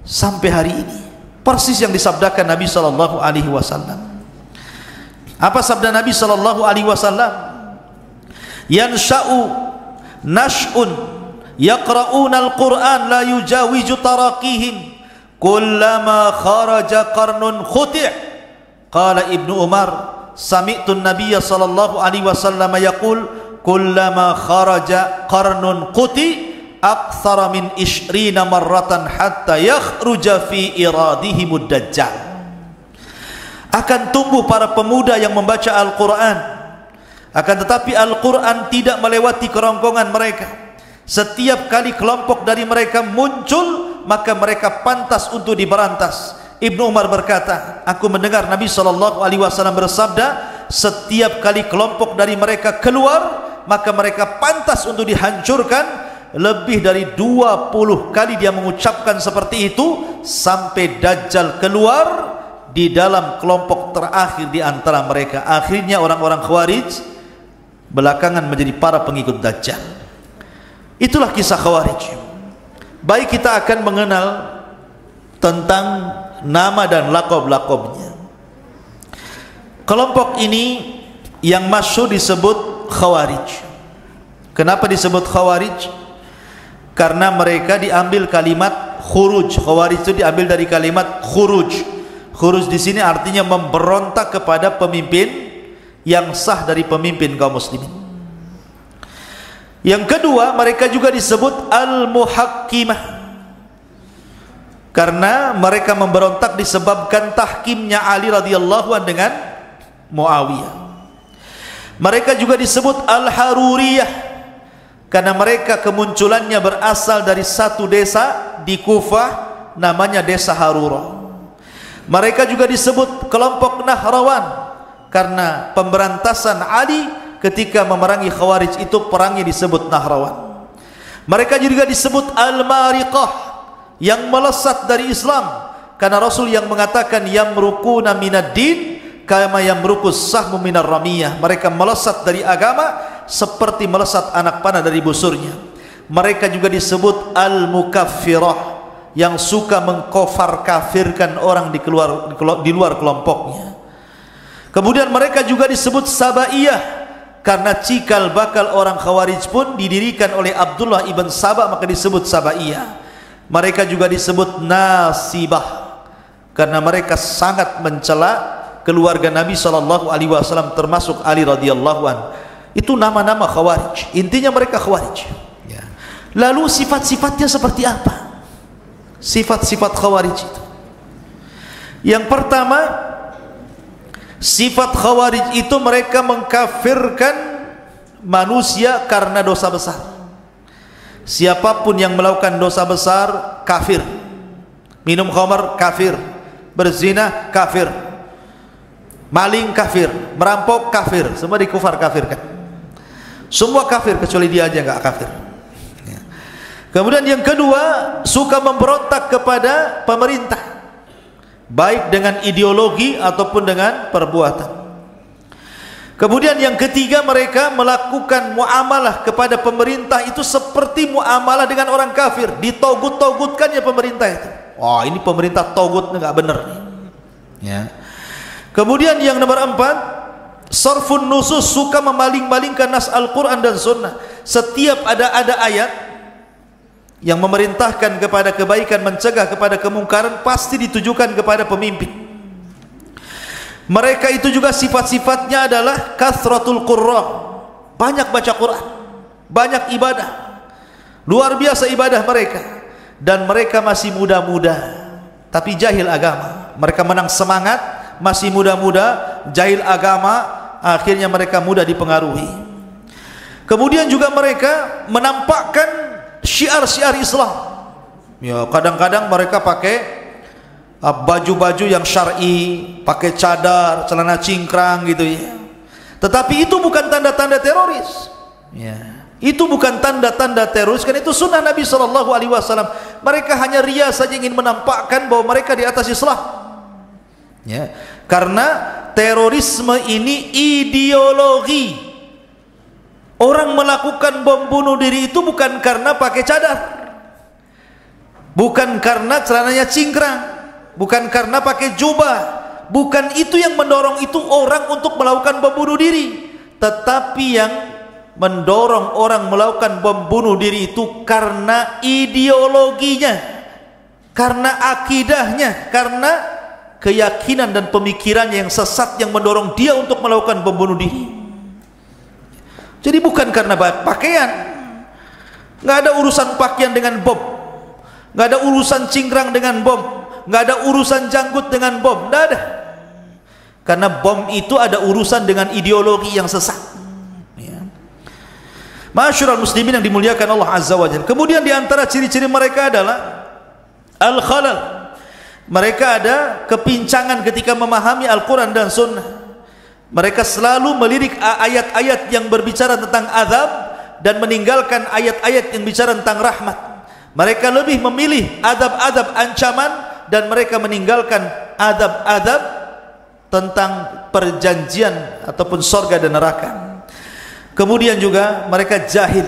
sampai hari ini. Persis yang disabdakan Nabi sallallahu alaihi wasallam. Apa sabda Nabi sallallahu alaihi wasallam? Yansha'u nash'un yaqra'una al-Qur'an la yujawiju taraqihim kullama kharaja qarnun khuti'. Qala Ibnu Umar, sami'tu an-nabiy sallallahu alaihi wasallam yaqul kullama kharaja qarnun khuti' aktsara min 20 marratan hatta yakhruja fi iradihimud dajjal. Akan tumbuh para pemuda yang membaca Al-Quran, akan tetapi Al-Quran tidak melewati kerongkongan mereka. Setiap kali kelompok dari mereka muncul, maka mereka pantas untuk diberantas. Ibnu Umar berkata, aku mendengar Nabi SAW bersabda, setiap kali kelompok dari mereka keluar, maka mereka pantas untuk dihancurkan. Lebih dari 20 kali dia mengucapkan seperti itu, sampai Dajjal keluar di dalam kelompok terakhir di antara mereka. Akhirnya orang-orang Khawarij belakangan menjadi para pengikut Dajjal. Itulah kisah Khawarij. Baik, kita akan mengenal tentang nama dan lakob-lakobnya. Kelompok ini yang masyhur disebut Khawarij. Kenapa disebut Khawarij? Karena mereka diambil kalimat khuruj. Khawarij itu diambil dari kalimat khuruj. Khuruj di sini artinya memberontak kepada pemimpin yang sah dari pemimpin kaum muslimin. Yang kedua, mereka juga disebut al-muhakkimah, karena mereka memberontak disebabkan tahkimnya Ali radhiyallahu anhu dengan Muawiyah. Mereka juga disebut al-haruriyah, karena mereka kemunculannya berasal dari satu desa di Kufah namanya desa Harura. Mereka juga disebut kelompok Nahrawan, karena pemberantasan Ali ketika memerangi Khawarij itu perangnya disebut Nahrawan. Mereka juga disebut Al-Mariqah, yang melesat dari Islam, karena Rasul yang mengatakan yamrukuna minad din kama yamrukus sahmu minar ramiyah. Mereka melesat dari agama seperti melesat anak panah dari busurnya. Mereka juga disebut Al-Mukaffirah, yang suka mengkafir kafirkan orang di luar kelompoknya. Kemudian mereka juga disebut Sabaiyah, karena cikal bakal orang Khawarij pun didirikan oleh Abdullah ibn Saba, maka disebut Sabaiyah. Mereka juga disebut Nasibah, karena mereka sangat mencela keluarga Nabi SAW, termasuk Ali radhiyallahu anhu. Itu nama-nama Khawarij. Intinya mereka Khawarij. Lalu sifat-sifatnya seperti apa? Sifat-sifat Khawarij itu, yang pertama, sifat Khawarij itu mereka mengkafirkan manusia karena dosa besar. Siapapun yang melakukan dosa besar kafir. Minum khamar kafir, berzina kafir, maling kafir, merampok kafir, semua dikufar kafirkan. Semua kafir kecuali dia aja enggak kafir. Kemudian yang kedua, suka memberontak kepada pemerintah, baik dengan ideologi ataupun dengan perbuatan. Kemudian yang ketiga, mereka melakukan muamalah kepada pemerintah itu seperti muamalah dengan orang kafir, ditogut-togutkannya pemerintah itu. Wah, ini pemerintah togut, enggak benar nih. Ya. Kemudian yang nomor 4, sarfun nusus, suka memaling-malingkan nas Al-Quran dan Sunnah. Setiap ada ayat yang memerintahkan kepada kebaikan, mencegah kepada kemungkaran, pasti ditujukan kepada pemimpin. Mereka itu juga sifat-sifatnya adalah kathratul qurra, banyak baca Quran, banyak ibadah, luar biasa ibadah mereka. Dan mereka masih muda-muda tapi jahil agama. Mereka menang semangat, masih muda-muda, jahil agama, akhirnya mereka mudah dipengaruhi. Kemudian juga mereka menampakkan syiar-syiar Islam. Ya, kadang-kadang mereka pakai baju-baju yang syar'i, pakai cadar, celana cingkrang gitu ya. Tetapi itu bukan tanda-tanda teroris. Ya, itu bukan tanda-tanda teroris, kan itu sunnah Nabi SAW. Mereka hanya ria saja, ingin menampakkan bahwa mereka di atas Islam. Ya, karena terorisme ini ideologi. Orang melakukan bom bunuh diri itu bukan karena pakai cadar, bukan karena celananya cingkrang, bukan karena pakai jubah, bukan itu yang mendorong itu orang untuk melakukan bom bunuh diri. Tetapi yang mendorong orang melakukan bom bunuh diri itu karena ideologinya, karena akidahnya, karena keyakinan dan pemikirannya yang sesat yang mendorong dia untuk melakukan bom bunuh diri. Jadi bukan karena pakaian. Nggak ada urusan pakaian dengan bom, nggak ada urusan cingkrang dengan bom, nggak ada urusan janggut dengan bom, nggak ada. Karena bom itu ada urusan dengan ideologi yang sesat. Ya. Ma'asyiral muslimin yang dimuliakan Allah Azza wa Jalla. Kemudian diantara ciri-ciri mereka adalah al-khalal. Mereka ada kepincangan ketika memahami Al-Quran dan Sunnah. Mereka selalu melirik ayat-ayat yang berbicara tentang azab dan meninggalkan ayat-ayat yang bicara tentang rahmat. Mereka lebih memilih adab-adab ancaman dan mereka meninggalkan adab-adab tentang perjanjian ataupun surga dan neraka. Kemudian juga mereka jahil.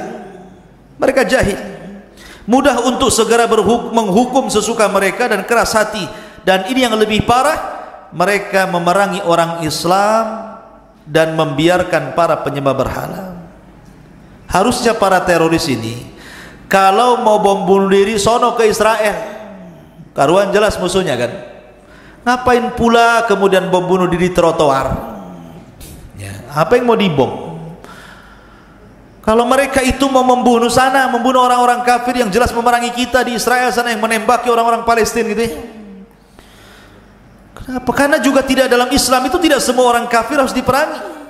Mereka jahil. Mudah untuk segera menghukum sesuka mereka dan keras hati. Dan ini yang lebih parah, mereka memerangi orang Islam dan membiarkan para penyembah berhala. Harusnya para teroris ini kalau mau bom bunuh diri sono ke Israel. Karuan jelas musuhnya kan. Ngapain pula kemudian bom bunuh diri trotoar? Ya, apa yang mau dibom? Kalau mereka itu mau membunuh sana, membunuh orang-orang kafir yang jelas memerangi kita di Israel sana, yang menembaki orang-orang Palestina gitu ya. Kenapa? Karena juga tidak dalam Islam itu tidak semua orang kafir harus diperangi.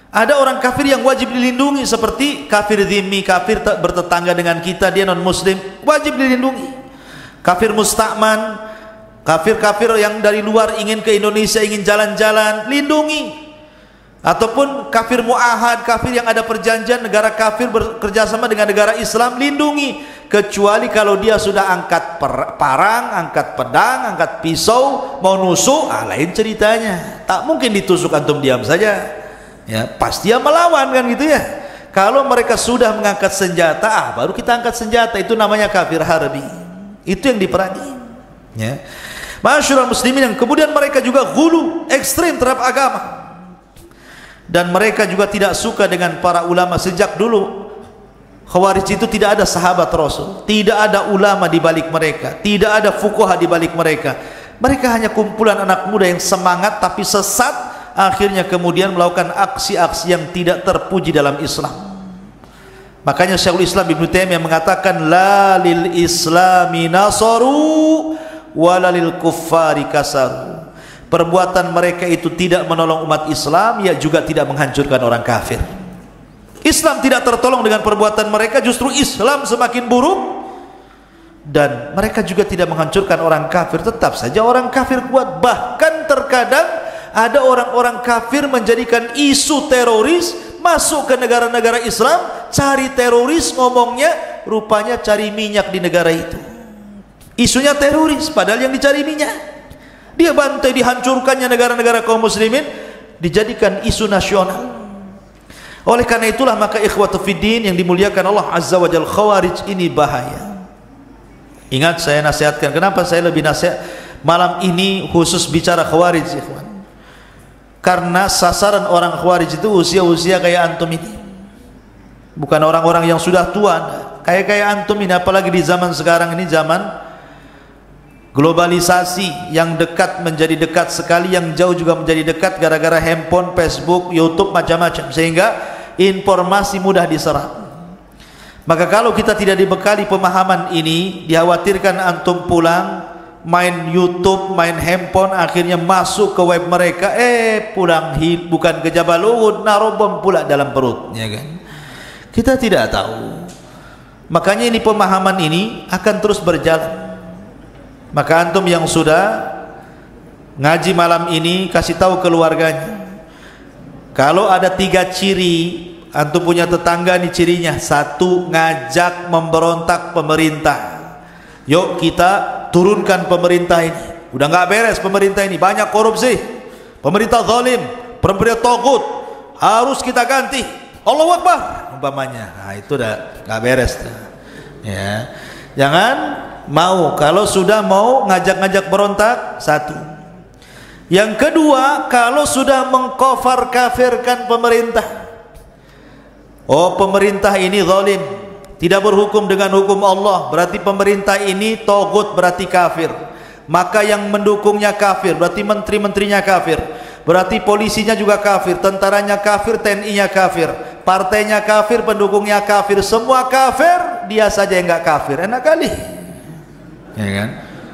Ada orang kafir yang wajib dilindungi, seperti kafir dhimmi, kafir bertetangga dengan kita, dia non muslim, wajib dilindungi. Kafir musta'man, kafir-kafir yang dari luar ingin ke Indonesia, ingin jalan-jalan, lindungi. Ataupun kafir mu'ahad, kafir yang ada perjanjian, negara kafir bekerja sama dengan negara Islam, lindungi. Kecuali kalau dia sudah angkat parang, angkat pedang, angkat pisau, mau nusuk, lain ceritanya. Tak mungkin ditusuk antum diam saja. Ya, pasti dia melawan kan gitu ya. Kalau mereka sudah mengangkat senjata, baru kita angkat senjata, itu namanya kafir harbi. Itu yang diperangi. Ya. Masyarul muslimin, yang kemudian mereka juga ghulu, ekstrim terhadap agama. Dan mereka juga tidak suka dengan para ulama. Sejak dulu Khawarij itu tidak ada sahabat Rasul, tidak ada ulama di balik mereka, tidak ada fuqaha di balik mereka. Mereka hanya kumpulan anak muda yang semangat tapi sesat, akhirnya kemudian melakukan aksi-aksi yang tidak terpuji dalam Islam. Makanya Syekhul Islam Ibnu Taimiyah mengatakan, la lil islami nasaru wala lil kuffari kasaru. Perbuatan mereka itu tidak menolong umat Islam, ya juga tidak menghancurkan orang kafir. Islam tidak tertolong dengan perbuatan mereka, justru Islam semakin buruk. Dan mereka juga tidak menghancurkan orang kafir, tetap saja orang kafir kuat. Bahkan terkadang ada orang-orang kafir menjadikan isu teroris masuk ke negara-negara Islam, cari teroris, ngomongnya rupanya cari minyak di negara itu. Isunya teroris, padahal yang dicari minyak. Dia bantai dihancurkannya negara-negara kaum muslimin, dijadikan isu nasional. Oleh karena itulah maka ikhwatu fiddin yang dimuliakan Allah Azza wa Jalla, Khawarij ini bahaya. Ingat, saya nasihatkan, kenapa saya lebih nasihat malam ini khusus bicara Khawarij, ikhwan? Karena sasaran orang Khawarij itu usia-usia kayak antum ini. Bukan orang-orang yang sudah tua, kayak antum ini, apalagi di zaman sekarang ini, zaman globalisasi, yang dekat menjadi dekat sekali, yang jauh juga menjadi dekat gara-gara handphone, Facebook, YouTube, macam-macam, sehingga informasi mudah diserap. Maka kalau kita tidak dibekali pemahaman ini, dikhawatirkan antum pulang main YouTube, main handphone, akhirnya masuk ke web mereka, pulang bukan ke Jabal Uhud, naruh bom pula dalam perut, ya kan? Kita tidak tahu. Makanya ini pemahaman ini akan terus berjalan. Maka antum yang sudah ngaji malam ini, kasih tahu keluarganya, kalau ada 3 ciri, antum punya tetangga nih cirinya. 1, ngajak memberontak pemerintah. Yuk kita turunkan pemerintah ini, udah nggak beres pemerintah ini, banyak korupsi, pemerintah zalim, pemerintah togut, harus kita ganti, Allahu Akbar umpamanya. Nah itu udah nggak beres ya. Jangan mau, kalau sudah mau ngajak-ngajak berontak. 1. Yang kedua, kalau sudah mengkafir kafirkan pemerintah, oh pemerintah ini zalim, tidak berhukum dengan hukum Allah, berarti pemerintah ini togut, berarti kafir. Maka yang mendukungnya kafir, berarti menteri-menterinya kafir, berarti polisinya juga kafir, tentaranya kafir, TNI-nya kafir, partainya kafir, pendukungnya kafir, semua kafir, dia saja yang nggak kafir. Enak kali, ya kan?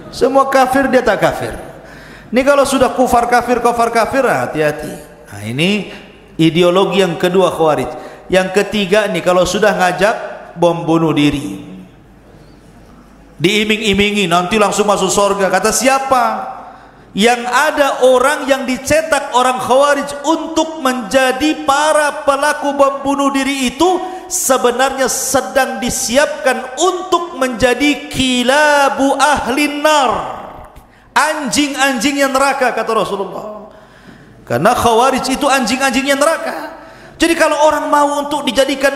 Semua kafir, dia tak kafir. Ini kalau sudah kufar kafir, hati-hati. Nah ini ideologi yang kedua Khawarij. Yang ketiga nih, kalau sudah ngajak bom bunuh diri, diiming-imingi nanti langsung masuk surga. Kata siapa? Yang ada orang yang dicetak orang Khawarij untuk menjadi para pelaku bom bunuh diri itu sebenarnya sedang disiapkan untuk menjadi kilabu ahlin nar, anjing-anjingnya neraka, kata Rasulullah. Karena Khawarij itu anjing-anjingnya neraka. Jadi kalau orang mau untuk dijadikan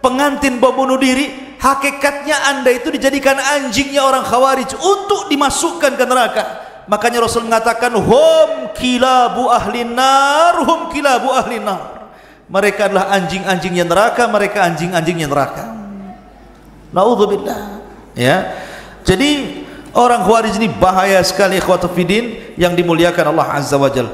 pengantin pembunuh diri, hakikatnya Anda itu dijadikan anjingnya orang Khawarij untuk dimasukkan ke neraka. Makanya Rasul mengatakan, hum kilabu ahlin nar, hum kilabu ahlin nar. Mereka adalah anjing-anjingnya neraka, mereka anjing-anjingnya neraka. Naudzubillah. Ya. Jadi orang Khawarij ini bahaya sekali, ikhwatu fiddin yang dimuliakan Allah Azza wa Jalla.